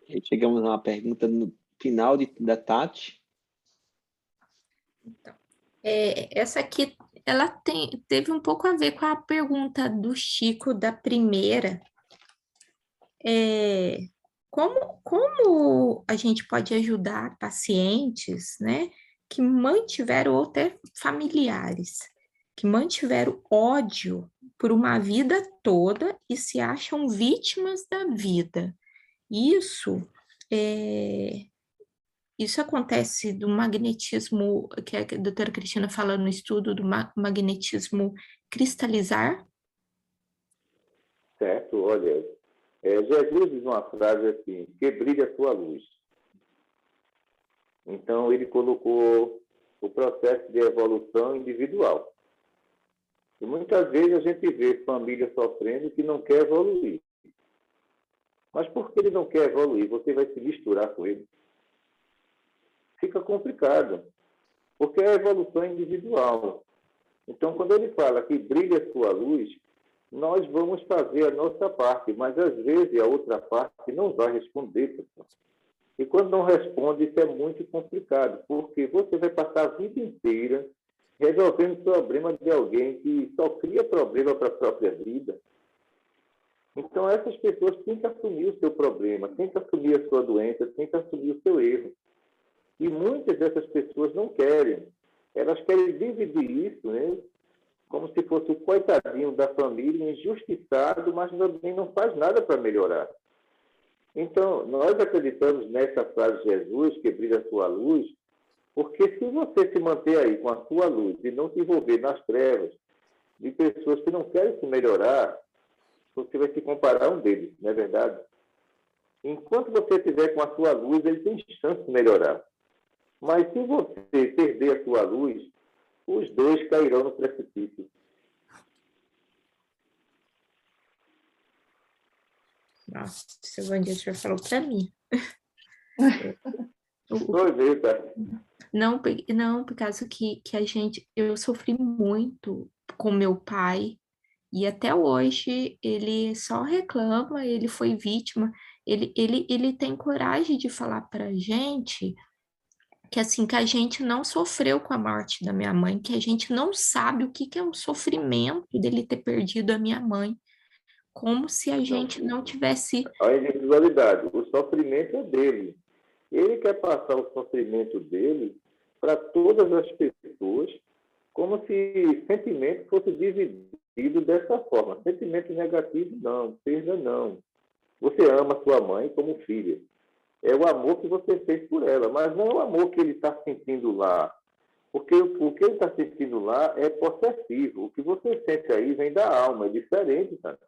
E chegamos a uma pergunta no final da Tati. Então, essa aqui, ela teve um pouco a ver com a pergunta do Chico da primeira. Como a gente pode ajudar pacientes, né, que mantiveram, ou até familiares, que mantiveram ódio por uma vida toda e se acham vítimas da vida. Isso acontece do magnetismo, que a doutora Cristina fala no estudo do magnetismo cristalizar. Certo? Olha, Jesus diz uma frase assim, que brilhe a tua luz. Então, ele colocou o processo de evolução individual. E muitas vezes a gente vê família sofrendo que não quer evoluir. Mas por que ele não quer evoluir? Você vai se misturar com ele. Fica complicado, porque a evolução é individual. Então, quando ele fala que brilha a sua luz, nós vamos fazer a nossa parte, mas às vezes a outra parte não vai responder, pessoal. E quando não responde, isso é muito complicado, porque você vai passar a vida inteira resolvendo o problema de alguém que só cria problema para a própria vida. Então, essas pessoas têm que assumir o seu problema, têm que assumir a sua doença, têm que assumir o seu erro. E muitas dessas pessoas não querem. Elas querem dividir isso, né, como se fosse o coitadinho da família, injustiçado, mas também não faz nada para melhorar. Então, nós acreditamos nessa frase de Jesus, que brilha a sua luz, porque se você se manter aí com a sua luz e não se envolver nas trevas de pessoas que não querem se melhorar, você vai se comparar a um deles, não é verdade? Enquanto você estiver com a sua luz, ele tem chance de melhorar. Mas se você perder a sua luz, os dois cairão no precipício. Nossa, seu Vandir já falou para mim. Pois é, tá? Não, não, por causa que eu sofri muito com meu pai, e até hoje ele só reclama, ele foi vítima, ele tem coragem de falar pra gente que assim, que a gente não sofreu com a morte da minha mãe, que a gente não sabe o que que é o sofrimento dele ter perdido a minha mãe, como se a Não, gente não tivesse. a individualidade, o sofrimento é dele. Ele quer passar o sofrimento dele para todas as pessoas, como se sentimento fosse dividido dessa forma. Sentimento negativo, não. Perda, não. Você ama sua mãe como filha. É o amor que você fez por ela, mas não é o amor que ele está sentindo lá. Porque o que ele está sentindo lá é possessivo. O que você sente aí vem da alma, é diferente, cara.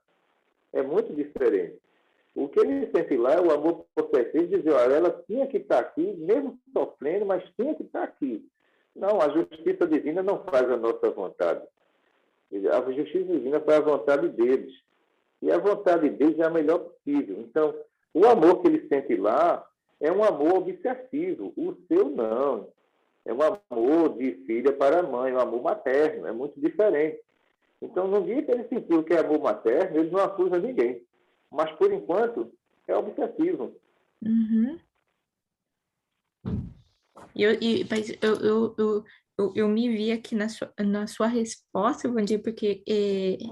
É muito diferente. O que ele sente lá é o amor possessivo, dizer, olha, ela tinha que estar aqui, mesmo sofrendo, mas tinha que estar aqui. Não, a justiça divina não faz a nossa vontade. A justiça divina faz a vontade deles. E a vontade deles é a melhor possível. Então, o amor que ele sente lá é um amor obsessivo. O seu não. É um amor de filha para mãe, um amor materno. É muito diferente. Então, no dia que ele sentiu que é amor materno, ele não acusa ninguém. Mas, por enquanto, é obsessivo. Uhum. Mas eu me vi aqui na sua resposta, Wandir, porque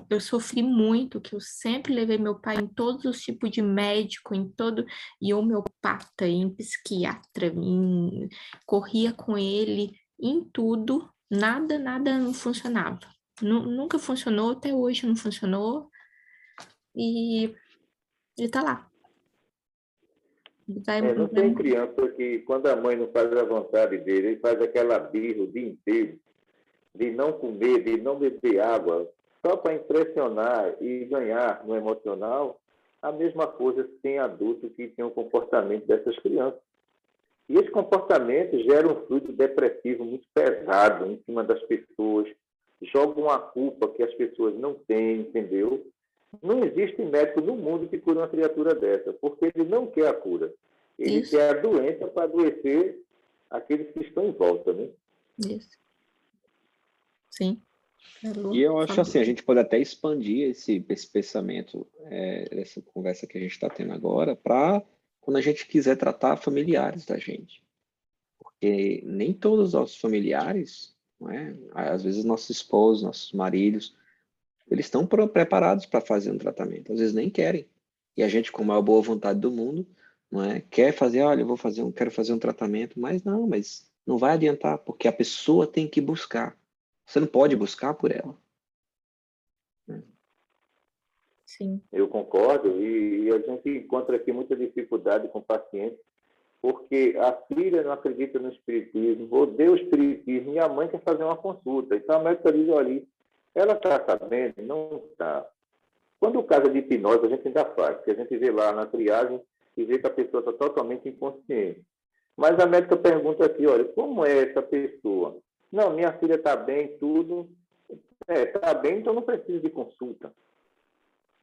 eu sofri muito, que eu sempre levei meu pai em todos os tipos de médico, em homeopata, em psiquiatra, corria com ele em tudo, nada não funcionava. Nunca funcionou, até hoje não funcionou, e ele tá lá. Não tem criança que, quando a mãe não faz a vontade dele, ele faz aquela birra o dia inteiro, de não comer, de não beber água, só para impressionar e ganhar no emocional. A mesma coisa tem adultos que têm o comportamento dessas crianças. E esse comportamento gera um fluido depressivo muito pesado em cima das pessoas, joga uma culpa que as pessoas não têm, entendeu? Não existe médico no mundo que cure uma criatura dessa, porque ele não quer a cura. Ele Isso, quer a doença para adoecer aqueles que estão em volta, né? isso. Sim. E eu acho Falou. assim, a gente pode até expandir esse pensamento, essa conversa que a gente está tendo agora, para quando a gente quiser tratar familiares da gente. Porque nem todos os nossos familiares, não é? Às vezes nossos esposos, nossos maridos, eles estão preparados para fazer um tratamento, às vezes nem querem. E a gente, com a maior boa vontade do mundo, não é? Quer fazer, olha, eu quero fazer um tratamento, mas não vai adiantar, porque a pessoa tem que buscar. Você não pode buscar por ela. Sim. Eu concordo, e a gente encontra aqui muita dificuldade com pacientes, porque a filha não acredita no espiritismo, odeia o espiritismo, e a mãe quer fazer uma consulta. Então a médica diz, olha, ela está sabendo? Não está. Quando o caso é de hipnose, a gente ainda faz, porque a gente vê lá na triagem e vê que a pessoa está totalmente inconsciente. Mas a médica pergunta aqui, olha, como é essa pessoa? Não, minha filha está bem, tudo. Está bem, então não precisa de consulta.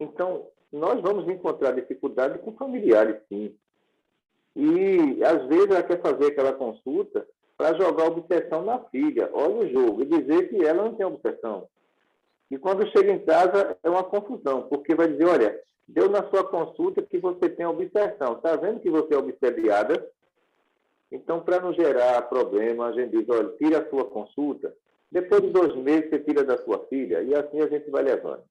Então, nós vamos encontrar dificuldade com familiares, sim. E, às vezes, ela quer fazer aquela consulta para jogar obsessão na filha. Olha o jogo, e dizer que ela não tem obsessão. E quando chega em casa, é uma confusão, porque vai dizer, olha, deu na sua consulta que você tem obsessão. Está vendo que você é obsediada? Então, para não gerar problema, a gente diz, olha, tira a sua consulta, depois de 2 meses você tira da sua filha, e assim a gente vai levando.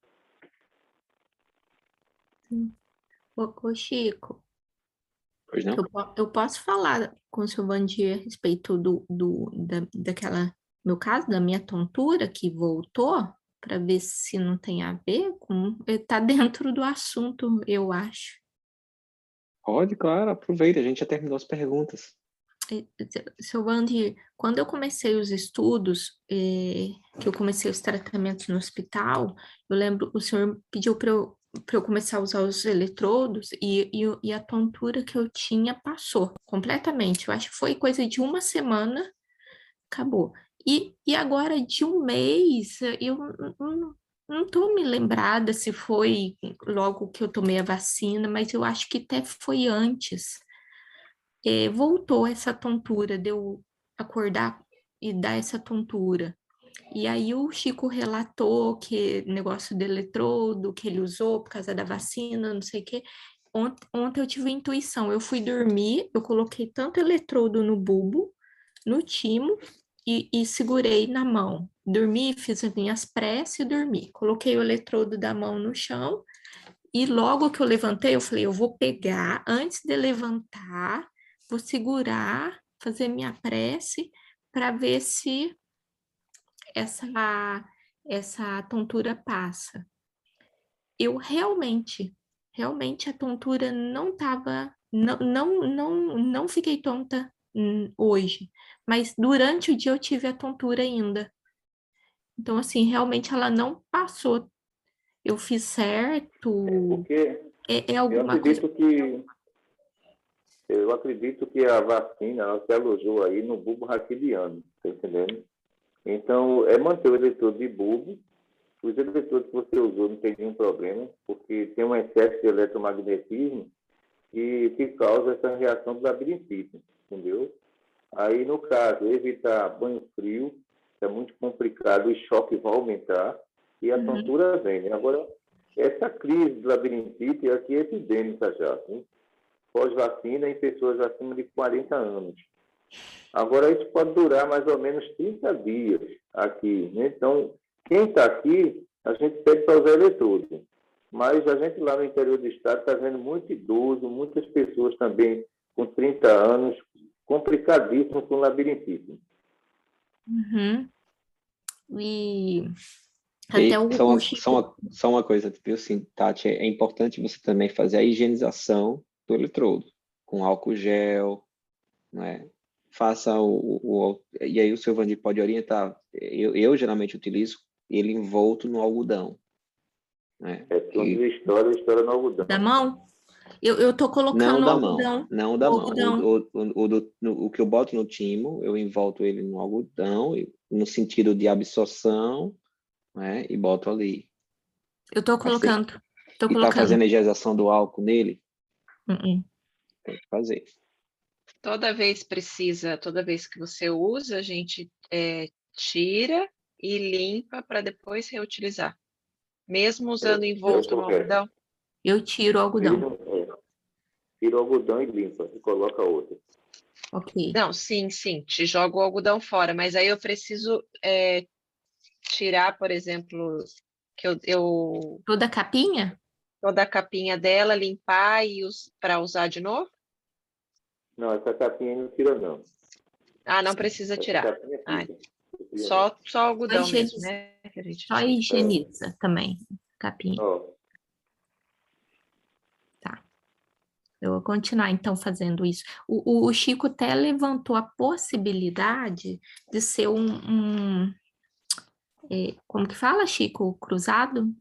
Ô, Chico, Pois não? eu posso falar com o seu Vandir a respeito daquela, no caso, da minha tontura que voltou, para ver se não tem a ver com. Está dentro do assunto, eu acho. Pode, claro, aproveita, a gente já terminou as perguntas. Seu Vandir, quando eu comecei os estudos, que eu comecei os tratamentos no hospital, eu lembro, o senhor pediu para eu começar a usar os eletrodos e a tontura que eu tinha passou completamente. Eu acho que foi coisa de 1 semana, acabou. E agora, de 1 mês, eu não estou me lembrada se foi logo que eu tomei a vacina, mas eu acho que até foi antes. Voltou essa tontura, acordar e dar essa tontura. E aí o Chico relatou que negócio do eletrodo que ele usou por causa da vacina, não sei o quê. Ontem eu tive intuição, eu fui dormir, eu coloquei tanto eletrodo no bulbo, no timo, e segurei na mão. Dormi, fiz as minhas preces e dormi. Coloquei o eletrodo da mão no chão, e logo que eu levantei, eu falei, eu vou pegar, antes de levantar, vou segurar, fazer minha prece, para ver se essa tontura passa. Eu realmente a tontura não estava, não fiquei tonta hoje, mas durante o dia eu tive a tontura ainda. Então, assim, realmente ela não passou. Eu fiz certo. Porque É eu alguma coisa. acredito que a vacina ela se alojou aí no bulbo raquidiano, tá entendendo? Então, é manter o eletrodo de bulbo. Os eletrodos que você usou não tem nenhum problema, porque tem um excesso de eletromagnetismo que causa essa reação do labirintite, entendeu? Aí, no caso, evitar banho frio, é muito complicado, o choque vai aumentar e a tontura vem, né? Agora, essa crise do labirintite aqui é epidêmica já, né? Pós-vacina em pessoas acima de 40 anos. Agora, isso pode durar mais ou menos 30 dias aqui, né? Então, quem está aqui, a gente pede para usar eletrodo. Mas a gente lá no interior do estado está vendo muito idoso, muitas pessoas também com 30 anos, complicadíssimo com labirintite. Uhum. E E até o Chico. só uma coisa, viu, sim, Tati, é importante você também fazer a higienização do eletrodo, com álcool gel, né? Faça e aí o seu Vandir pode orientar. Eu geralmente utilizo ele envolto no algodão, né? Quando estoura no algodão. Da mão? Eu tô colocando Não no da mão, algodão. não da O mão. algodão. O que eu boto no timo, eu envolto ele no algodão, no sentido de absorção, né? E boto ali. Eu tô Mas tem, colocando. Tô e tá colocando. fazendo a higienização do álcool nele? Uh-uh. Tem que fazer. Toda vez que você usa, a gente tira e limpa para depois reutilizar. Mesmo usando envolto no algodão. Eu tiro o algodão. Tira o algodão e limpa, e coloca outro. Ok. Não, sim, te jogo o algodão fora, mas aí eu preciso tirar, por exemplo, que eu Toda a capinha? toda a capinha dela, limpar e para usar de novo? Não, essa capinha não tira, não. Ah, não precisa Essa tirar. capinha Ah, fica. só algodão Só mesmo, né? Que a gente Só tira. higieniza também, capinha. Ó, Tá. Eu vou continuar, então, fazendo isso. O Chico até levantou a possibilidade de ser como que fala, Chico? Cruzado?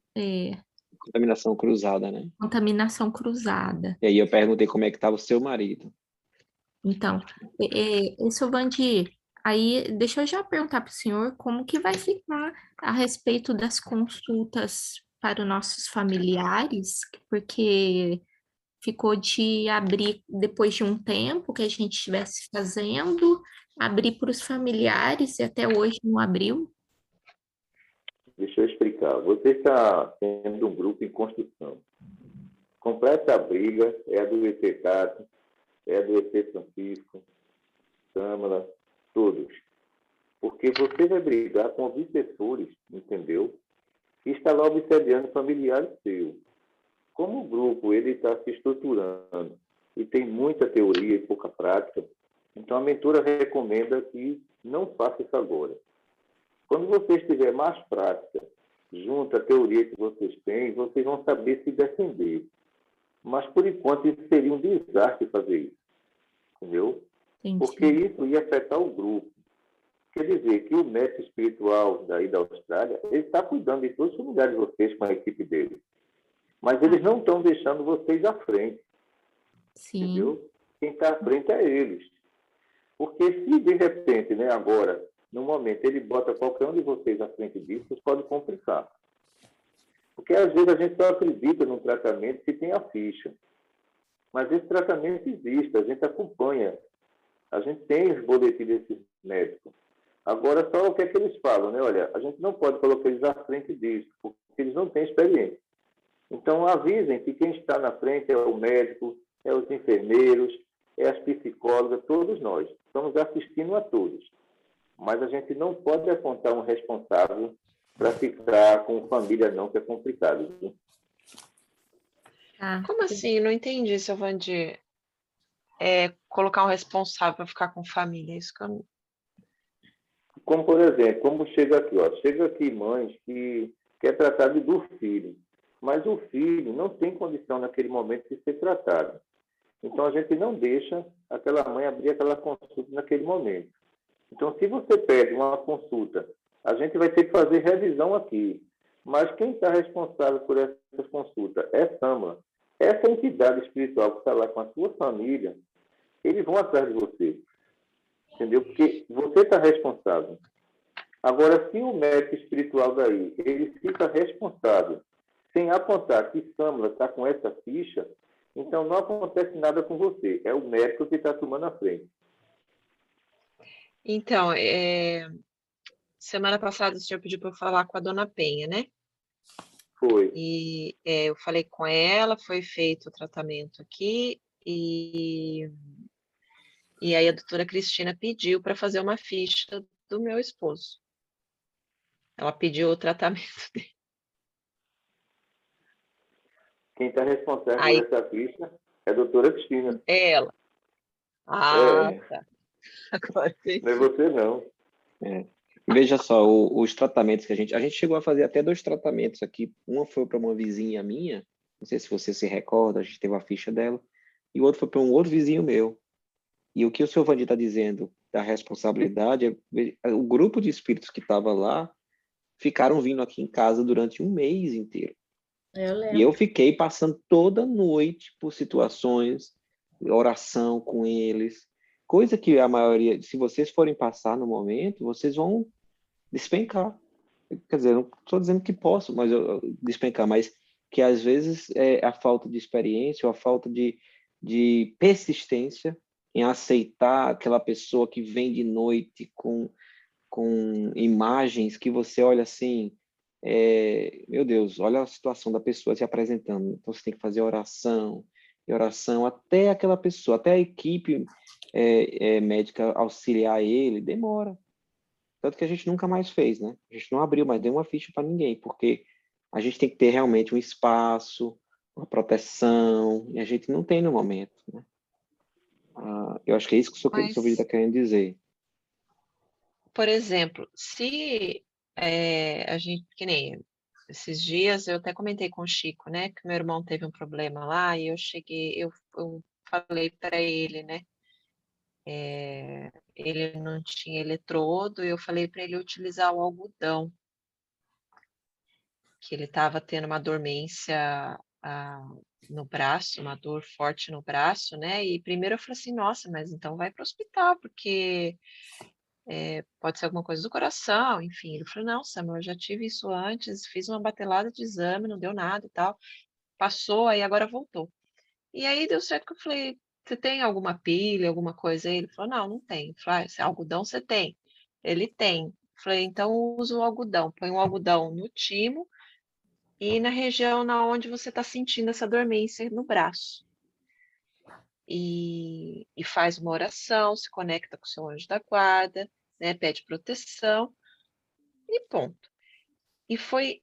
Contaminação cruzada, né? Contaminação cruzada. E aí eu perguntei como é que estava o seu marido. Então, seu Vandir, aí deixa eu já perguntar para o senhor como que vai ficar a respeito das consultas para os nossos familiares, porque ficou de abrir depois de um tempo que a gente estivesse fazendo, abrir para os familiares e até hoje não abriu. deixa eu explicar. Você está tendo um grupo em construção. Completa a briga é a do ET Tato, é a do ET Francisco, Câmara, todos. Porque você vai brigar com obsessores, entendeu? E está lá obsediando familiares seu. Como o grupo ele está se estruturando e tem muita teoria e pouca prática, então a mentora recomenda que não faça isso agora. Quando você estiver mais prática, junto à teoria que vocês têm, vocês vão saber se defender. Mas, por enquanto, isso seria um desastre fazer isso. Entendeu? Entendi. Porque isso ia afetar o grupo. Quer dizer que o mestre espiritual daí da Austrália, ele está cuidando de todos os lugares de vocês com a equipe dele. Mas eles não estão deixando vocês à frente. Sim. Entendeu? Quem está à frente é eles. Porque se, de repente, né, agora, no momento, ele bota qualquer um de vocês à frente disso, isso pode complicar. Porque, às vezes, a gente só acredita num tratamento que tem a ficha. Mas esse tratamento existe, a gente acompanha A gente tem os boletins desses médicos. Agora, só o que é que eles falam, né? Olha, a gente não pode colocar eles à frente disso, porque eles não têm experiência. Então, avisem que quem está na frente é o médico, é os enfermeiros, é as psicólogas, todos nós. Estamos assistindo a todos. Mas a gente não pode apontar um responsável para ficar com família não, que é complicado. Viu? Como assim? Não entendi, seu Vandir. Colocar um responsável para ficar com família. Isso que eu não... Como, por exemplo, como chega aqui, ó, chega aqui mães que quer tratar do filho, mas o filho não tem condição naquele momento de ser tratado. Então, a gente não deixa aquela mãe abrir aquela consulta naquele momento. Então, se você pede uma consulta, a gente vai ter que fazer revisão aqui. Mas quem está responsável por essa consulta é SAMA. Essa entidade espiritual que está lá com a sua família, eles vão atrás de você. Entendeu? Porque você está responsável. Agora, se o médico espiritual daí, ele fica responsável, sem apontar que Sâmula está com essa ficha, então não acontece nada com você. É o médico que está tomando a frente. Então, semana passada o senhor pediu para eu falar com a dona Penha, né? Foi. E eu falei com ela, foi feito o tratamento aqui, e aí a doutora Cristina pediu para fazer uma ficha do meu esposo. Ela pediu o tratamento dele. Quem está responsável Aí, por essa ficha é a doutora Cristina. ela. Tá. Agora Não é você, não. Veja só, os tratamentos que a gente chegou a fazer até 2 tratamentos aqui. Uma foi para uma vizinha minha, não sei se você se recorda, a gente teve a ficha dela, e o outro foi para um outro vizinho meu. E o que o senhor Vandir está dizendo da responsabilidade, o grupo de espíritos que estava lá ficaram vindo aqui em casa durante um mês inteiro. Eu lembro. E eu fiquei passando toda noite por situações, oração com eles, coisa que a maioria, se vocês forem passar no momento, vocês vão despencar. Quer dizer, não estou dizendo que posso, mas despencar, mas que às vezes é a falta de experiência ou a falta de persistência em aceitar aquela pessoa que vem de noite com imagens que você olha assim, meu Deus, olha a situação da pessoa se apresentando. Então você tem que fazer oração, e oração até aquela pessoa, até a equipe médica auxiliar ele, demora. Tanto que a gente nunca mais fez, né? A gente não abriu mais, deu uma ficha para ninguém, porque a gente tem que ter realmente um espaço, uma proteção, e a gente não tem no momento, né? Eu acho que é isso que o seu vídeo está querendo dizer. Por exemplo, se a gente, que nem esses dias, eu até comentei com o Chico, né, que meu irmão teve um problema lá, e eu falei para ele, né, ele não tinha eletrodo, e eu falei para ele utilizar o algodão, que ele estava tendo uma dormência no braço, uma dor forte no braço, né, e primeiro eu falei assim, nossa, mas então vai para o hospital, porque pode ser alguma coisa do coração, enfim. Ele falou, não, Samuel, eu já tive isso antes, fiz uma batelada de exame, não deu nada e tal. Passou, aí agora voltou. E aí deu certo que eu falei, você tem alguma pilha, alguma coisa aí? Ele falou, não tem. Eu falei, algodão você tem? Ele tem. Eu falei, então usa o algodão. Põe um algodão no timo e na região na onde você está sentindo essa dormência no braço. E faz uma oração, se conecta com o seu anjo da guarda, né, pede proteção e ponto. E foi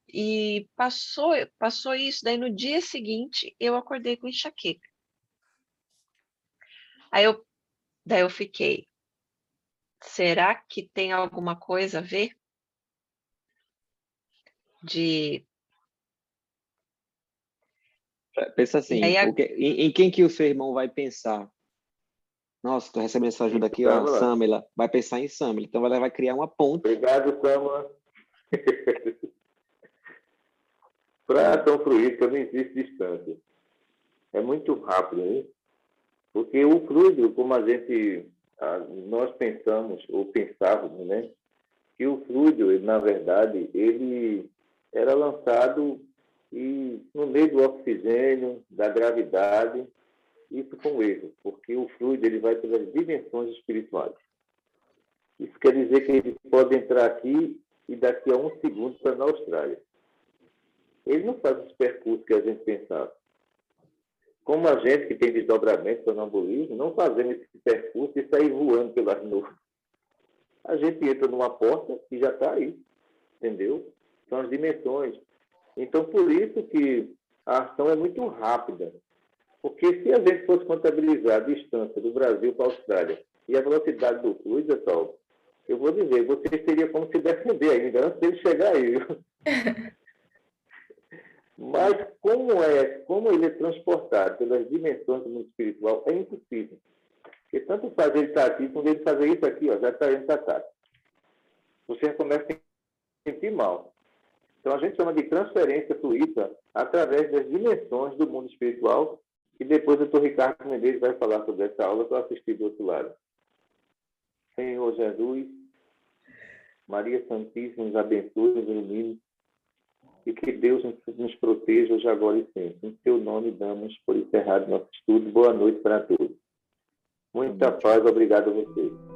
e passou isso, daí no dia seguinte eu acordei com enxaqueca. Daí eu fiquei, será que tem alguma coisa a ver de... Pensa assim, em quem que o seu irmão vai pensar? Nossa, estou recebendo essa ajuda aqui, ó, Samela. Vai pensar em Samela. Então ela vai criar uma ponte. Obrigado, Samela. Para a ação fluídica não existe distância. É muito rápido, né? Porque o fluido, como nós pensamos, ou pensávamos, né? Que o fluido, na verdade, ele era lançado no meio do oxigênio, da gravidade, Isso foi um erro, porque o fluido ele vai pelas dimensões espirituais. Isso quer dizer que ele pode entrar aqui e daqui a 1 segundo estar na Austrália. Ele não faz os percursos que a gente pensava. Como a gente que tem desdobramento, sonambulismo, não fazemos esse percurso e sair voando pelas nuvens. A gente entra numa porta e já está aí, entendeu? São as dimensões. Então, por isso que a ação é muito rápida. Porque se a gente fosse contabilizar a distância do Brasil para a Austrália e a velocidade do fluido, pessoal, eu vou dizer, vocês teriam como se defender ainda antes dele chegar aí. Mas como ele é transportado pelas dimensões do mundo espiritual, é impossível. Porque tanto faz ele estar aqui, quando ele fazer isso aqui, ó, já está indo para cá. Você começa a se sentir mal. Então a gente chama de transferência fluida através das dimensões do mundo espiritual, e depois o Dr. Ricardo Mendes vai falar sobre essa aula que eu assisti do outro lado. Senhor Jesus, Maria Santíssima, nos abençoe, nos ilumine, e que Deus nos proteja hoje, agora e sempre. Em seu nome damos por encerrado nosso estudo. Boa noite para todos. Muita paz, obrigado a vocês.